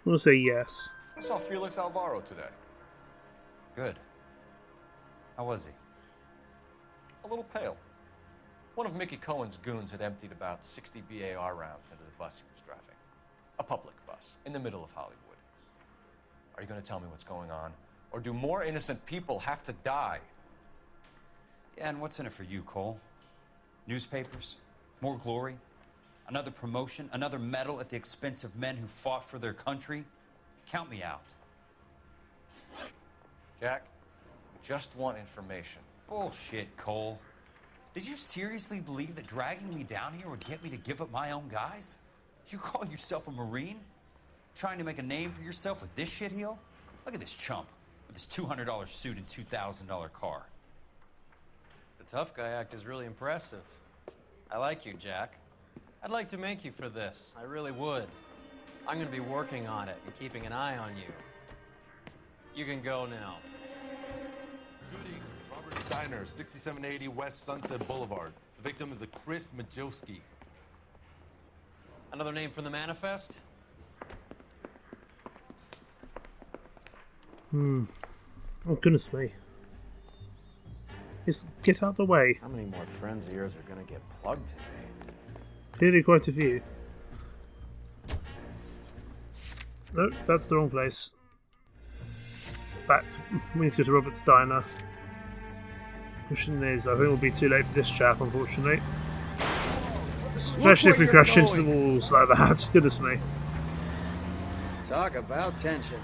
Speaker 1: I'm going to say yes.
Speaker 4: I saw Felix Alvaro today.
Speaker 17: Good. How was he?
Speaker 4: A little pale. One of Mickey Cohen's goons had emptied about 60 BAR rounds into the bus he was driving. A public bus, in the middle of Hollywood. Are you going to tell me what's going on? Or do more innocent people have to die?
Speaker 17: Yeah, and what's in it for you, Cole? Newspapers? More glory? Another promotion? Another medal at the expense of men who fought for their country? Count me out.
Speaker 4: Jack, we just want information.
Speaker 17: Bullshit, Cole. Did you seriously believe that dragging me down here would get me to give up my own guys? You call yourself a Marine? Trying to make a name for yourself with this shitheel? Look at this chump with his $200 suit and $2,000 car.
Speaker 3: The tough guy act is really impressive. I like you, Jack. I'd like to make you for this. I really would. I'm going to be working on it and keeping an eye on you. You can go now.
Speaker 14: Shooting, Robert Steiner, 6780 West Sunset Boulevard. The victim is a Chris Majowski.
Speaker 3: Another name from the manifest?
Speaker 1: Oh, goodness me. Just get out of the way.
Speaker 7: How many more friends of yours are gonna get plugged today?
Speaker 1: Clearly quite a few. No, that's the wrong place. Back. We need to go to Robert Steiner. Question is, I think we'll be too late for this chap, unfortunately. Especially if we crash into the walls like that. Goodness me.
Speaker 8: Talk about tension.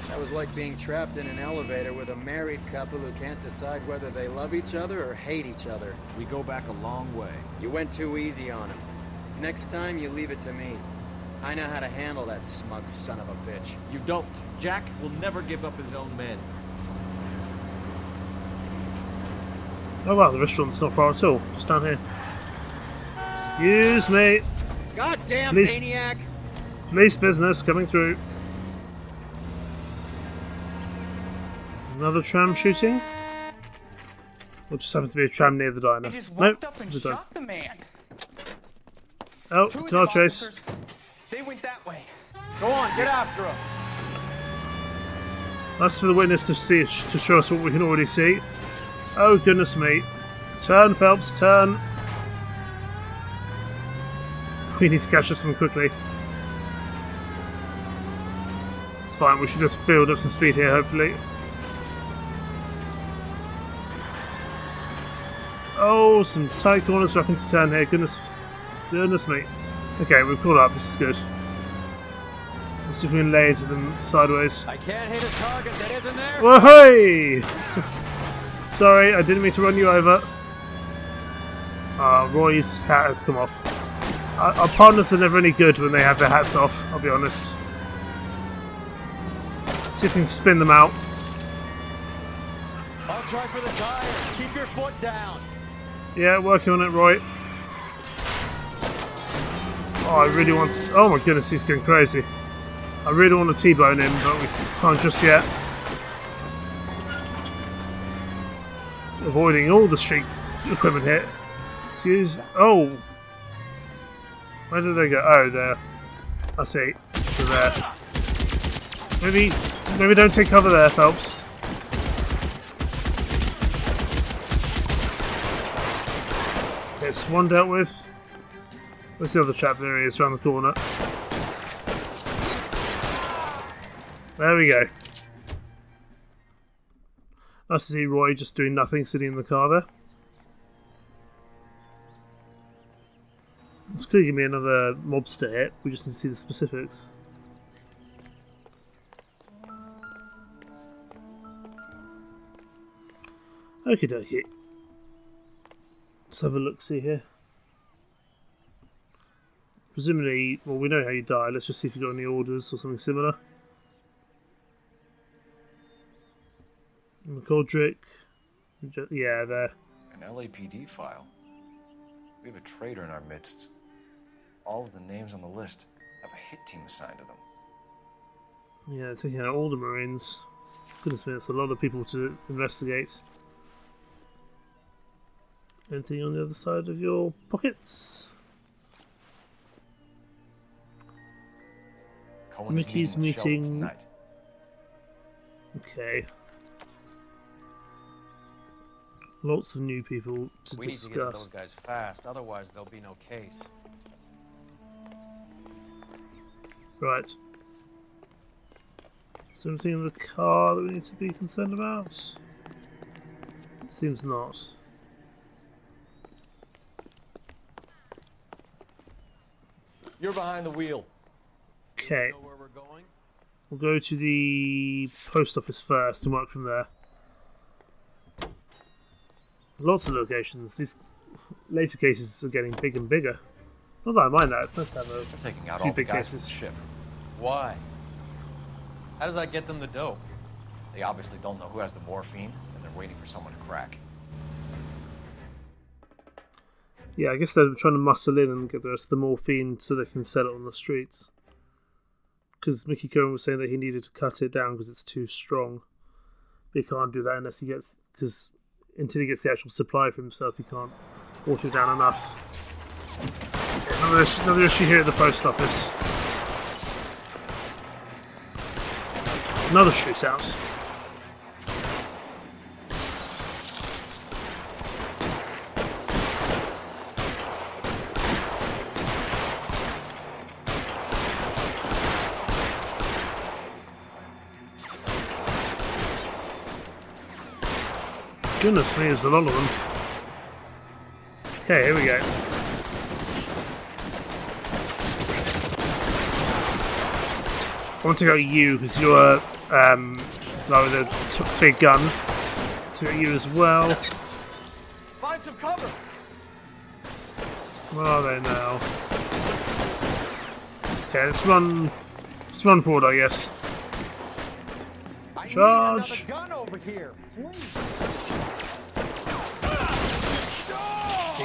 Speaker 8: That was like being trapped in an elevator with a married couple who can't decide whether they love each other or hate each other.
Speaker 9: We go back a long way.
Speaker 8: You went too easy on him. Next time, you leave it to me. I know how to handle that smug son of a bitch.
Speaker 9: You don't. Jack will never give up his own men.
Speaker 1: Oh wow, the restaurant's not far at all. Just down here. Excuse me.
Speaker 8: Goddamn
Speaker 1: Police.
Speaker 8: maniac!
Speaker 1: Police business coming through. Another tram shooting? Or just happens to be a tram near the diner? Nope, it's the diner.
Speaker 18: The man.
Speaker 1: Oh, car chase.
Speaker 18: They went that way.
Speaker 7: Go on, get after him.
Speaker 1: That's for the witness to see, to show us what we can already see. Oh goodness me! Turn, Phelps, turn. We need to catch up to them quickly. It's fine. We should have to build up some speed here, hopefully. Oh, some tight corners for having to turn here. Goodness me. Okay, we've caught up. This is good. Let's see if we can lay into them sideways.
Speaker 7: I can't hit a target that isn't there.
Speaker 1: Whoa-hey! Sorry, I didn't mean to run you over. Roy's hat has come off. Our partners are never any good when they have their hats off, I'll be honest. Let's see if we can spin them out.
Speaker 7: I'll try for the tires. Keep your foot down.
Speaker 1: Yeah, working on it, Roy. Oh, I really want... Oh my goodness, he's going crazy. I really want to T-bone him, but we can't just yet. Avoiding all the street equipment here. Excuse... Oh! Where did they go? Oh, there. I see. They're there. Maybe don't take cover there, Phelps. It's one dealt with. Where's the other chap? There he is, around the corner. There we go. Nice to see Roy just doing nothing, sitting in the car there. It's clearly going to be another mobster hit. We just need to see the specifics. Okie dokie. Let's have a look, see here. Presumably, well, we know how you die. Let's just see if you got any orders or something similar. McGoldrick. Yeah, there.
Speaker 4: An LAPD file. We have a traitor in our midst. All of the names on the list have a hit team assigned to them.
Speaker 1: Yeah, taking out all the Marines. Goodness me, that's a lot of people to investigate. Anything on the other side of your pockets? Mickey's meeting. Okay. Lots of new people to
Speaker 3: We need to get to those guys fast, otherwise there'll be no case.
Speaker 1: Right. Is there anything in the car that we need to be concerned about? Seems not.
Speaker 4: You're behind the wheel.
Speaker 1: Okay. We'll go to the post office first and work from there. Lots of locations. These later cases are getting bigger and bigger. Not that I mind that. It's nice to have a
Speaker 4: taking out
Speaker 1: few
Speaker 4: all the
Speaker 1: big
Speaker 4: guys
Speaker 1: cases.
Speaker 4: from the ship.
Speaker 3: Why? How does that get them the dope?
Speaker 4: They obviously don't know who has the morphine, and they're waiting for someone to crack.
Speaker 1: Yeah, I guess they're trying to muscle in and get the rest of the morphine so they can sell it on the streets. Because Mickey Cohen was saying that he needed to cut it down because it's too strong. But he can't do that unless he gets... Because until he gets the actual supply for himself, he can't water it down enough. Another issue here at the post office. Another shootout. Goodness me, there's a lot of them. Okay, here we go. I want to go you because you're like with a big gun. To go you as well.
Speaker 11: Find some cover.
Speaker 1: Where are they now? Okay, let's run forward, I guess. Charge!
Speaker 11: Gun over here, please.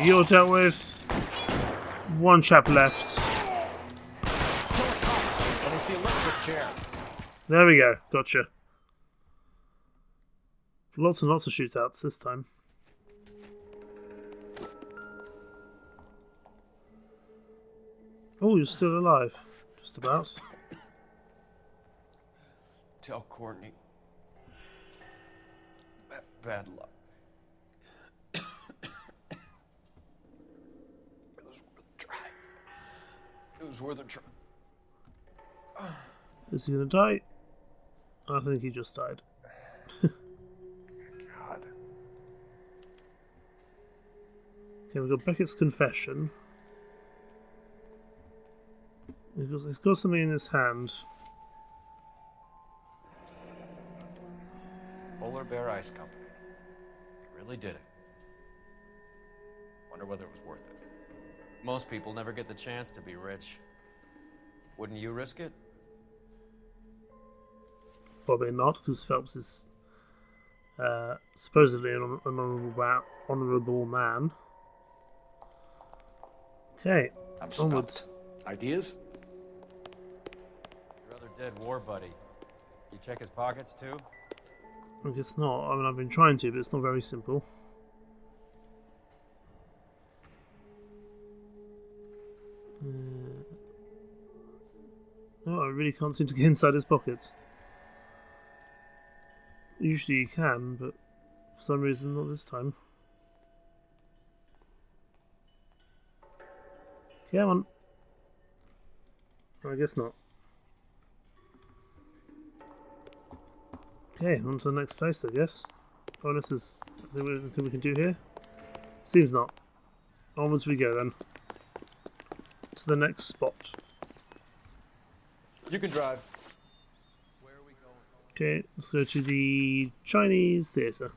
Speaker 1: You're dealt with. One chap left.
Speaker 11: It's the electric chair.
Speaker 1: There we go. Gotcha. Lots and lots of shootouts this time. Oh, you're still alive. Just about.
Speaker 4: Tell Courtney. Bad luck. It was worth a try.
Speaker 1: Is he gonna die? I think he just died.
Speaker 4: God.
Speaker 1: Okay, we've got Beckett's confession. He's got something in his hand.
Speaker 4: Polar Bear Ice Company. Really did it. Wonder whether it was worth it.
Speaker 3: Most people never get the chance to be rich. Wouldn't you risk it?
Speaker 1: Probably not, because Phelps is supposedly an honourable man. Okay,
Speaker 4: I'm
Speaker 1: onwards.
Speaker 4: stumped. Ideas?
Speaker 3: Your other dead war buddy. You check his pockets too?
Speaker 1: I guess not. I mean, I've been trying to, but it's not very simple. No, I really can't seem to get inside his pockets. Usually you can, but for some reason not this time. Come on. I guess not. Okay, on to the next place, I guess. Oh, unless there's anything we can do here. Seems not. Onwards we go then. To the next spot.
Speaker 4: You can drive.
Speaker 1: Okay, let's go to the Chinese theatre.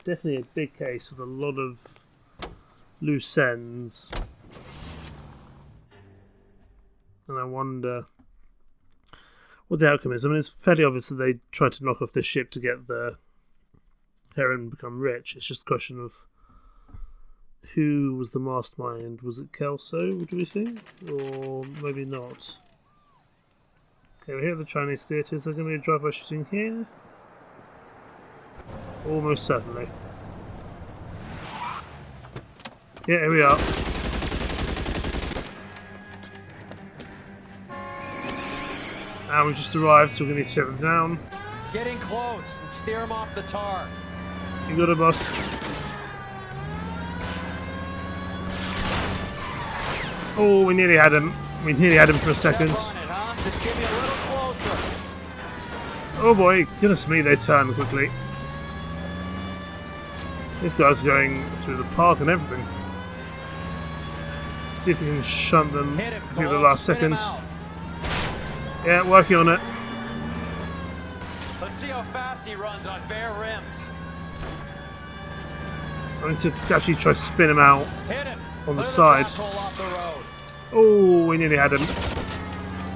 Speaker 1: Definitely a big case with a lot of loose ends. And I wonder what the outcome is. I mean, it's fairly obvious that they tried to knock off this ship to get the heroine and become rich. It's just a question of who was the mastermind. Was it Kelso, do we think? Or maybe not. Okay, we're here at the Chinese theatre. Is there going to be a drive-by shooting here? Almost certainly. Yeah, here we are. And we've just arrived, so we're going to need to shut them down.
Speaker 7: Get in close and steer them off the tar.
Speaker 1: You got it, boss. Oh, we nearly had him. We nearly had him for a second.
Speaker 7: Just give me a little closer.
Speaker 1: Oh boy, goodness me, they turn quickly. This guy's going through the park and everything. Let's see if we can shunt them through the last second. Yeah, working on it.
Speaker 7: Let's see how fast he runs on bare rims.
Speaker 1: I need to actually try to spin him out on the side. Oh, we nearly had him.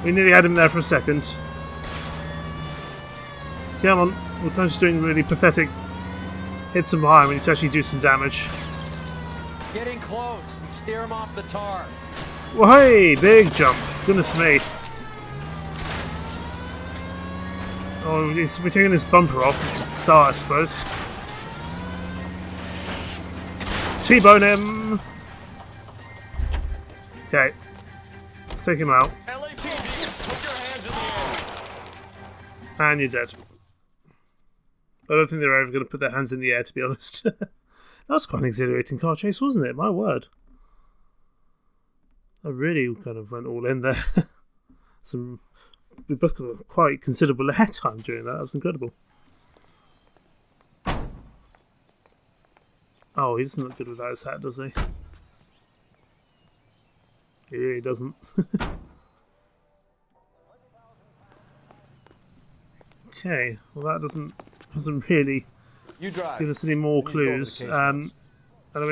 Speaker 1: We nearly had him there for a second. Come on, we're kind of just doing really pathetic hits from behind. We need to actually do some damage.
Speaker 7: Get in close and steer him off the tar.
Speaker 1: Well, hey, big jump. Goodness me. Oh, we're taking this bumper off. It's a start, I suppose. T-bone him. Okay. Let's take him out. And you're dead. I don't think they're ever going to put their hands in the air, to be honest. That was quite an exhilarating car chase, wasn't it? My word. I really kind of went all in there. We both got quite considerable airtime during that. That was incredible. Oh, he doesn't look good without his hat, does he? He really doesn't. Okay, well that doesn't really give us any more clues. Enemy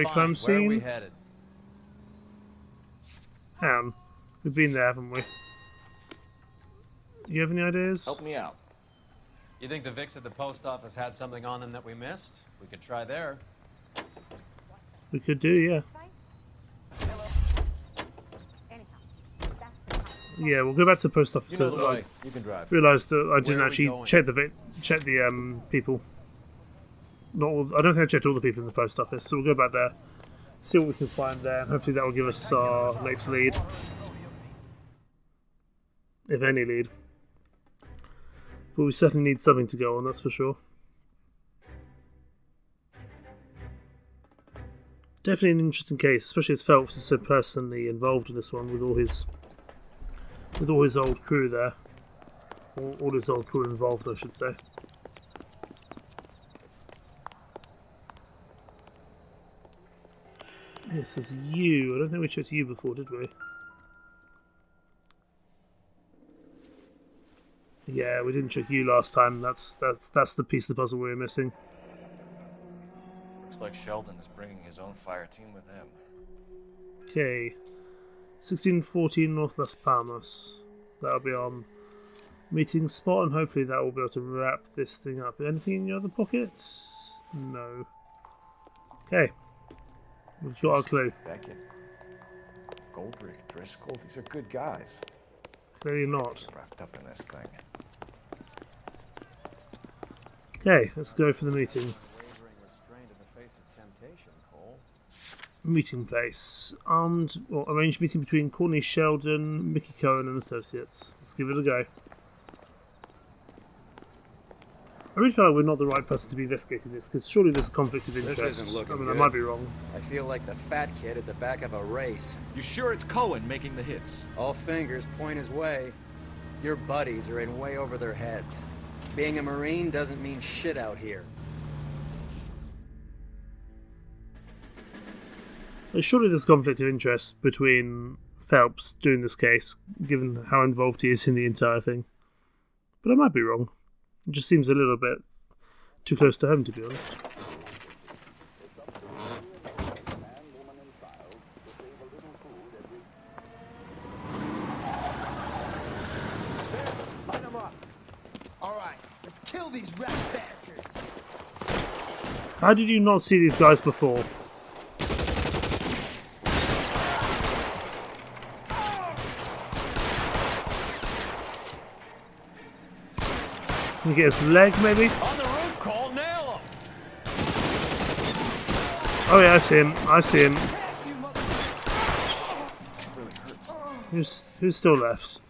Speaker 1: crime scene.
Speaker 7: Where are we headed?
Speaker 1: Hang on. We've been there, haven't we? You have any ideas?
Speaker 4: Help me out.
Speaker 3: You think the Vicks at the post office had something on them that we missed? We could try there.
Speaker 1: We could do, yeah. Yeah, we'll go back to the post office.
Speaker 4: You know the way. You can drive.
Speaker 1: Realised that I didn't actually check the people. Not all, I don't think I checked all the people in the post office, so we'll go back there, see what we can find there, and hopefully that will give us our next lead, if any lead. But we certainly need something to go on, that's for sure. Definitely an interesting case, especially as Phelps is so personally involved in this one with all his old crew there. All his old crew involved, I should say. Yes, this is you. I don't think we checked you before, did we? Yeah, we didn't check you last time. That's the piece of the puzzle we were missing.
Speaker 4: Looks like Sheldon is bringing his own fire team with him.
Speaker 1: Okay. 1614 North Las Palmas. That'll be our meeting spot, and hopefully that will be able to wrap this thing up. Anything in your other pockets? No. Okay. We've got our clue.
Speaker 11: Beckett, Goldrick, Driscoll, these are good guys.
Speaker 1: Clearly not.
Speaker 11: Wrapped up in this thing.
Speaker 1: Okay, let's go for the meeting. Meeting place. Arranged meeting between Courtney Sheldon, Mickey Cohen and Associates. Let's give it a go. I really feel like we're not the right person to be investigating this, because surely there's a conflict of interest.
Speaker 8: This isn't looking good.
Speaker 1: I might be wrong.
Speaker 8: I feel like the fat kid at the back of a race.
Speaker 9: You sure it's Cohen making the hits?
Speaker 8: All fingers point his way. Your buddies are in way over their heads. Being a Marine doesn't mean shit out here.
Speaker 1: Surely there's a conflict of interest between Phelps doing this case, given how involved he is in the entire thing. But I might be wrong. It just seems a little bit too close to home, to be honest.
Speaker 18: All right, let's kill these rat bastards.
Speaker 1: How did you not see these guys before? Can you get his leg, maybe?
Speaker 3: On the roof, Cole, nail him!
Speaker 1: Oh yeah, I see him. I see him. Who's still left?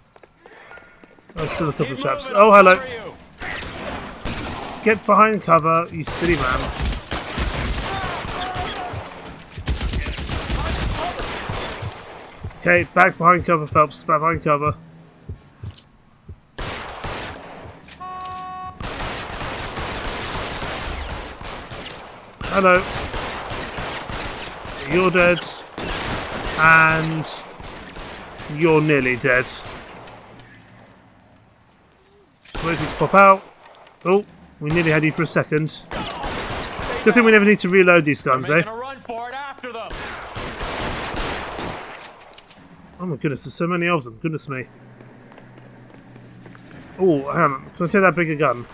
Speaker 1: Oh, still a couple of chaps. Oh, hello. Get behind cover, you silly man. Okay, back behind cover, Phelps. Back behind cover. Hello. You're dead. And you're nearly dead. Wait for you to pop out. Oh, we nearly had you for a second. Good thing we never need to reload these guns, eh?
Speaker 3: Run for it after them.
Speaker 1: Oh my goodness, there's so many of them. Goodness me. Oh, hang on. Can I take that bigger gun?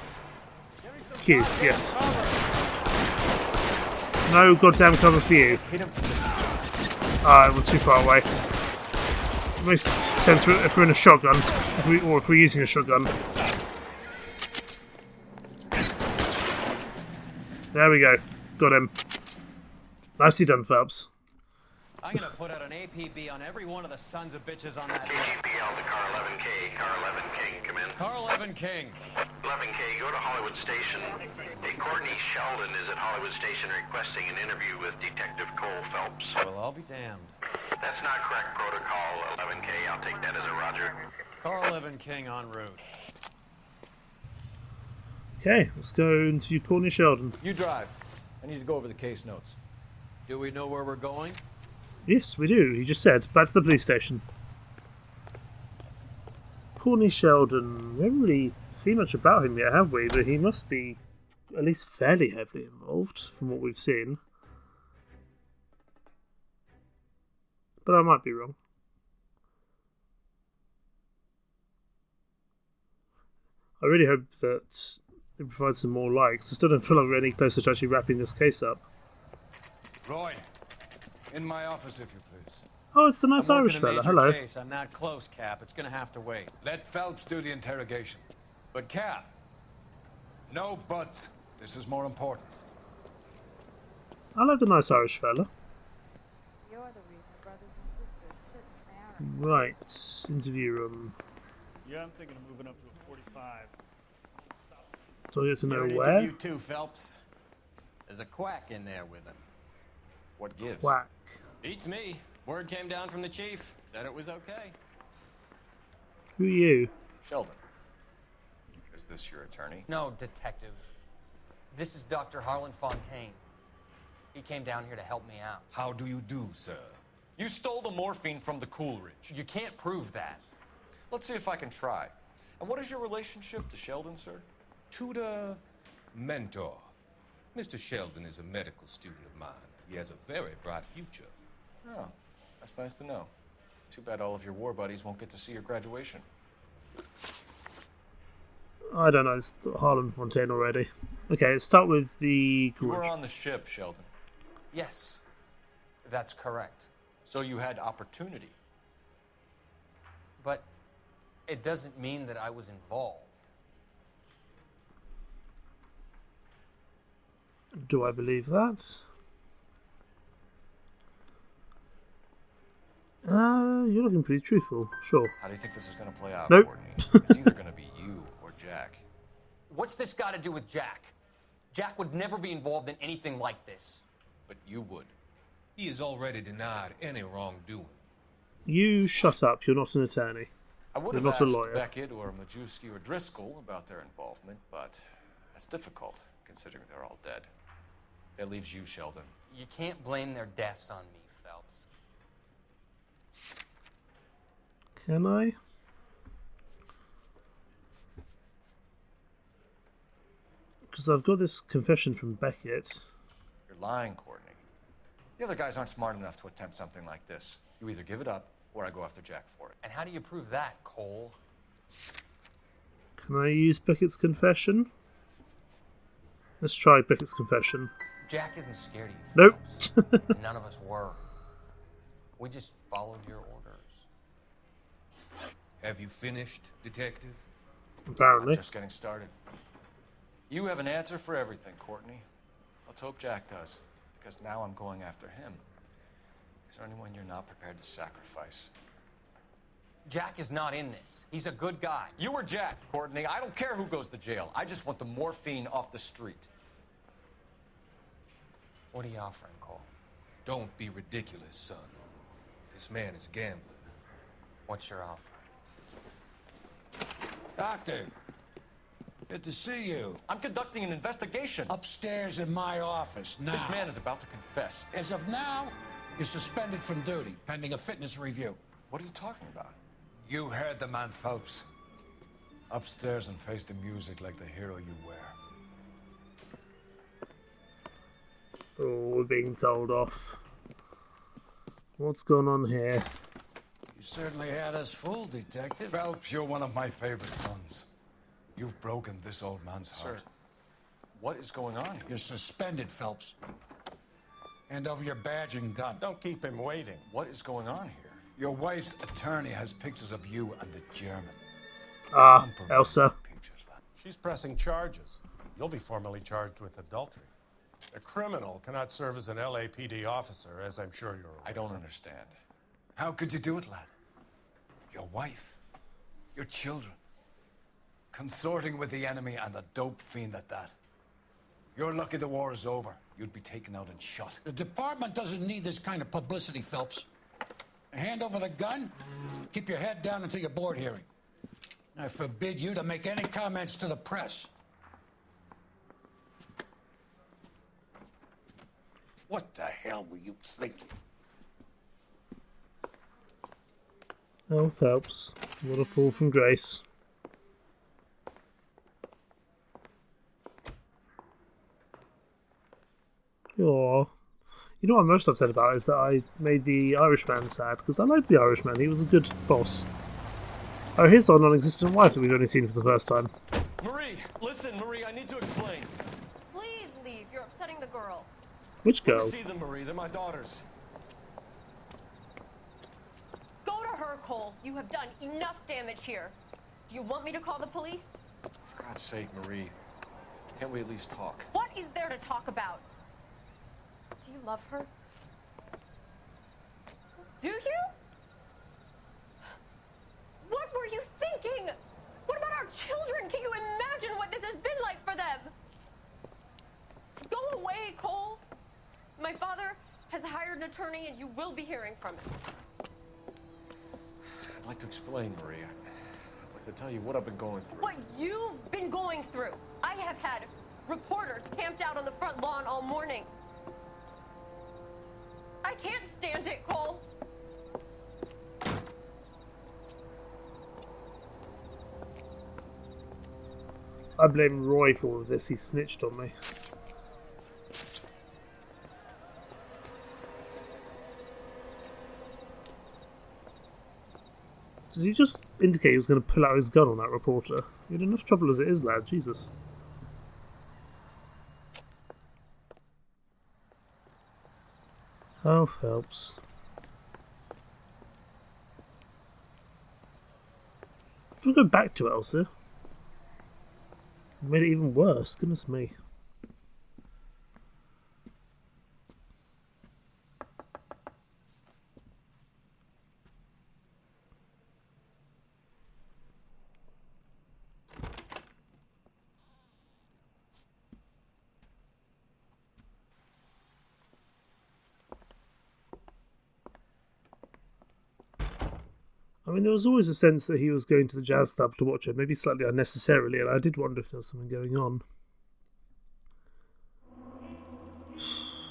Speaker 1: Q, yes. No goddamn cover for you. We're too far away. It makes sense if we're in a shotgun, or if we're using a shotgun. There we go. Got him. Nicely done, Phelps.
Speaker 3: I'm gonna put out an APB on every one of the sons of bitches on that list.
Speaker 19: APL to Car 11K. Car 11 King, come in.
Speaker 3: Car 11 King.
Speaker 19: 11K, go to Hollywood Station. Hey, Courtney Sheldon is at Hollywood Station requesting an interview with Detective Cole Phelps.
Speaker 3: Well, I'll be damned.
Speaker 19: That's not correct protocol, 11K. I'll take that as a roger.
Speaker 3: Car 11 King en route.
Speaker 1: Okay, let's go into Courtney Sheldon.
Speaker 4: You drive. I need to go over the case notes.
Speaker 3: Do we know where we're going?
Speaker 1: Yes, we do. He just said. Back to the police station. Courtney Sheldon. We haven't really seen much about him yet, have we? But he must be at least fairly heavily involved from what we've seen. But I might be wrong. I really hope that it provides some more likes. I still don't feel like we're any closer to actually wrapping this case up.
Speaker 20: Roy, in my office, if you please.
Speaker 1: Oh, it's the nice
Speaker 3: I'm
Speaker 1: Irish
Speaker 3: working a
Speaker 1: fella.
Speaker 3: major
Speaker 1: Hello.
Speaker 3: Case. I'm not close, Cap. It's gonna have to wait.
Speaker 20: Let Phelps do the interrogation.
Speaker 3: But Cap.
Speaker 20: No buts. This is more important.
Speaker 1: I like the nice Irish fella. Right, interview room.
Speaker 21: Yeah, I'm thinking of moving up to a 45.
Speaker 1: Do I get to know
Speaker 7: You're
Speaker 1: where?
Speaker 7: You too, Phelps. There's a quack in there with him.
Speaker 4: What gives?
Speaker 1: Quack.
Speaker 7: Beats me. Word came down from the chief. Said it was okay.
Speaker 1: Who are you?
Speaker 4: Sheldon. Is this your attorney?
Speaker 22: No, detective. This is Dr. Harlan Fontaine. He came down here to help me out.
Speaker 20: How do you do, sir?
Speaker 4: You stole the morphine from the Coolidge.
Speaker 22: You can't prove that.
Speaker 4: Let's see if I can try. And what is your relationship to Sheldon, sir?
Speaker 23: Tutor, mentor. Mr. Sheldon is a medical student of mine. He has a very bright future.
Speaker 4: Oh, that's nice to know. Too bad all of your war buddies won't get to see your graduation.
Speaker 1: I don't know. It's Harlan Fontaine already. Okay, let's start with the
Speaker 4: You were
Speaker 1: Coolidge.
Speaker 4: on the ship, Sheldon.
Speaker 22: Yes, that's correct.
Speaker 4: So you had opportunity.
Speaker 22: But it doesn't mean that I was involved.
Speaker 1: Do I believe that? You're looking pretty truthful. Sure.
Speaker 4: How do you think this is going to play out,
Speaker 1: Nope.
Speaker 4: Courtney? It's either going to be you or Jack.
Speaker 22: What's this got to do with Jack? Jack would never be involved in anything like this.
Speaker 4: But you would.
Speaker 23: He has already denied any wrongdoing.
Speaker 1: You shut up. You're not an attorney.
Speaker 4: I would
Speaker 1: You're
Speaker 4: have
Speaker 1: not a
Speaker 4: asked
Speaker 1: lawyer.
Speaker 4: Beckett or Majewski or Driscoll about their involvement, but that's difficult, considering they're all dead. That leaves you, Sheldon.
Speaker 22: You can't blame their deaths on me, Phelps.
Speaker 1: Can I? Because I've got this confession from Beckett.
Speaker 4: You're lying, Courtney. The other guys aren't smart enough to attempt something like this. You either give it up, or I go after Jack for it.
Speaker 22: And how do you prove that, Cole?
Speaker 1: Can I use Beckett's confession? Let's try Beckett's confession.
Speaker 22: Jack isn't scared of you,
Speaker 1: Nope.
Speaker 22: Phelps. None of us were. We just followed your orders.
Speaker 23: Have you finished, Detective?
Speaker 1: Apparently.
Speaker 4: I'm just getting started. You have an answer for everything, Courtney. Let's hope Jack does, because now I'm going after him. Is there anyone you're not prepared to sacrifice?
Speaker 22: Jack is not in this. He's a good guy.
Speaker 4: You were Jack, Courtney. I don't care who goes to jail. I just want the morphine off the street.
Speaker 22: What are you offering, Cole?
Speaker 23: Don't be ridiculous, son. This man is gambling.
Speaker 22: What's your offer?
Speaker 5: Doctor, good to see you.
Speaker 4: I'm conducting an investigation.
Speaker 5: Upstairs in my office, now.
Speaker 4: This man is about to confess.
Speaker 5: As of now, you're suspended from duty, pending a fitness review.
Speaker 4: What are you talking about?
Speaker 5: You heard the man, Phelps. Upstairs and face the music like the hero you wear.
Speaker 1: Oh, we're being told off. What's going on here?
Speaker 5: You certainly had us fooled, Detective. Phelps, you're one of my favorite sons. You've broken this old man's heart.
Speaker 4: Sir, what is going on here?
Speaker 5: You're suspended, Phelps. Hand over your badge and gun.
Speaker 14: Don't keep him waiting.
Speaker 4: What is going on here?
Speaker 5: Your wife's attorney has pictures of you and the German.
Speaker 1: Ah, Elsa.
Speaker 14: She's pressing charges. You'll be formally charged with adultery. A criminal cannot serve as an LAPD officer, as I'm sure you're aware.
Speaker 4: I don't understand.
Speaker 5: How could you do it, lad? Your wife, your children, consorting with the enemy and a dope fiend at that. You're lucky the war is over. You'd be taken out and shot. The department doesn't need this kind of publicity, Phelps. Hand over the gun, keep your head down until your board hearing. I forbid you to make any comments to the press. What the hell were you thinking?
Speaker 1: Oh, Phelps. What a fall from grace. Aw. You know what I'm most upset about is that I made the Irishman sad, because I liked the Irishman. He was a good boss. Oh, here's our non-existent wife that we've only seen for the first time.
Speaker 4: Marie, listen, Marie, I need to explain.
Speaker 6: Please leave. You're upsetting the girls.
Speaker 1: Which
Speaker 4: Let me
Speaker 1: girls?
Speaker 4: see them, Marie. They're my daughters.
Speaker 6: Go to her, Cole. You have done enough damage here. Do you want me to call the police?
Speaker 4: For God's sake, Marie. Can't we at least talk?
Speaker 6: What is there to talk about? Do you love her? Do you? What were you thinking? What about our children? Can you imagine what this has been like for them? Go away, Cole. My father has hired an attorney and you will be hearing from him.
Speaker 4: I'd like to explain, Marie. I'd like to tell you what I've been going through.
Speaker 6: What you've been going through. I have had reporters camped out on the front lawn all morning. I can't stand it, Cole.
Speaker 1: I blame Roy for all of this. He snitched on me. Did he just indicate he was going to pull out his gun on that reporter? You had enough trouble as it is, lad. Jesus. Oh, Phelps. We'll go back to Elsa. Made it even worse. Goodness me. I mean, there was always a sense that he was going to the jazz club to watch her, maybe slightly unnecessarily, and I did wonder if there was something going on.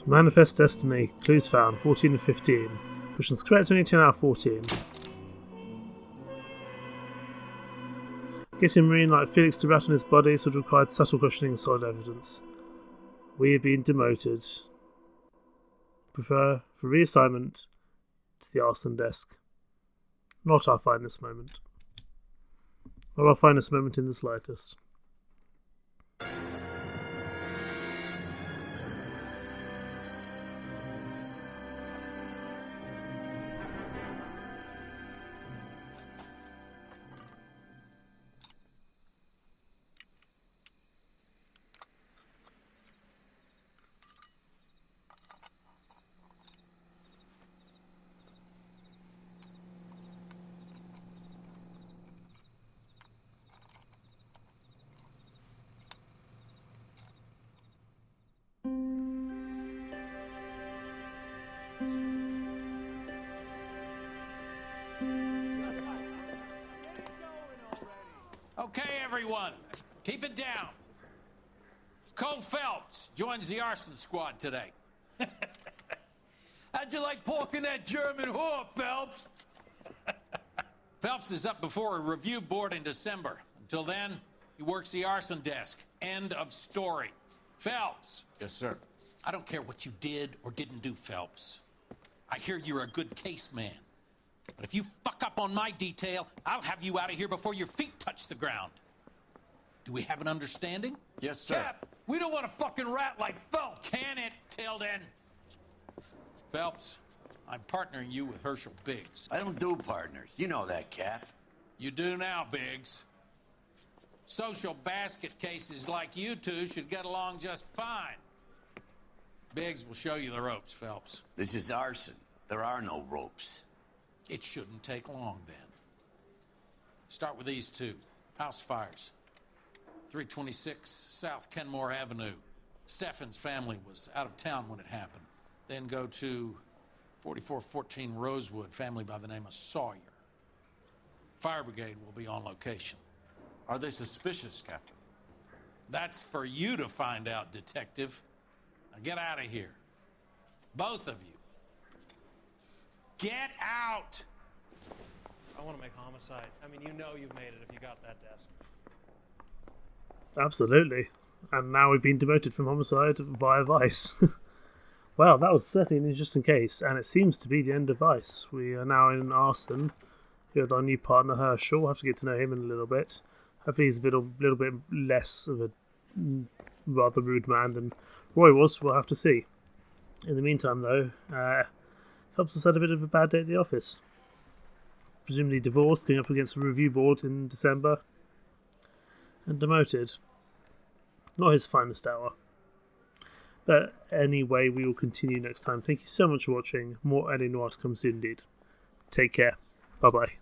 Speaker 1: Manifest Destiny. Clues found. 14 and 15. Questions correct only 10 out of 14. Getting Marine like Felix to rat on his body would have required subtle questioning and solid evidence. We have been demoted. Prefer for reassignment to the arson desk. Not our finest moment. Or our finest moment in the slightest.
Speaker 7: Okay, everyone, keep it down. Cole Phelps joins the arson squad today.
Speaker 16: How'd you like pork in that German whore, Phelps?
Speaker 7: Phelps is up before a review board in December. Until then, he works the arson desk. End of story. Phelps.
Speaker 14: Yes, sir.
Speaker 7: I don't care what you did or didn't do, Phelps. I hear you're a good case man. But if you fuck up on my detail, I'll have you out of here before your feet touch the ground. Do we have an understanding?
Speaker 14: Yes, sir.
Speaker 16: Cap, we don't want a fucking rat like Phelps.
Speaker 7: Can it, Tilden? Phelps, I'm partnering you with Herschel Biggs.
Speaker 2: I don't do partners. You know that, Cap.
Speaker 7: You do now, Biggs. Social basket cases like you two should get along just fine. Biggs will show you the ropes, Phelps.
Speaker 2: This is arson. There are no ropes.
Speaker 7: It shouldn't take long, then. Start with these two. House fires. 326 South Kenmore Avenue. Steffen's family was out of town when it happened. Then go to 4414 Rosewood, family by the name of Sawyer. Fire brigade will be on location.
Speaker 14: Are they suspicious, Captain?
Speaker 7: That's for you to find out, Detective. Now get out of here. Both of you. Get out!
Speaker 21: I want to make homicide. I mean, you know you've made it if you got that desk.
Speaker 1: Absolutely. And now we've been demoted from homicide via vice. Well, that was certainly an interesting case, and it seems to be the end of vice. We are now in arson here with our new partner, Herschel. We'll have to get to know him in a little bit. Hopefully he's a little bit less of a rather rude man than Roy was. We'll have to see. In the meantime, though, Phelps has had a bit of a bad day at the office. Presumably divorced, going up against a review board in December, and demoted. Not his finest hour. But anyway, we will continue next time. Thank you so much for watching. More LA Noire to come soon indeed. Take care. Bye-bye.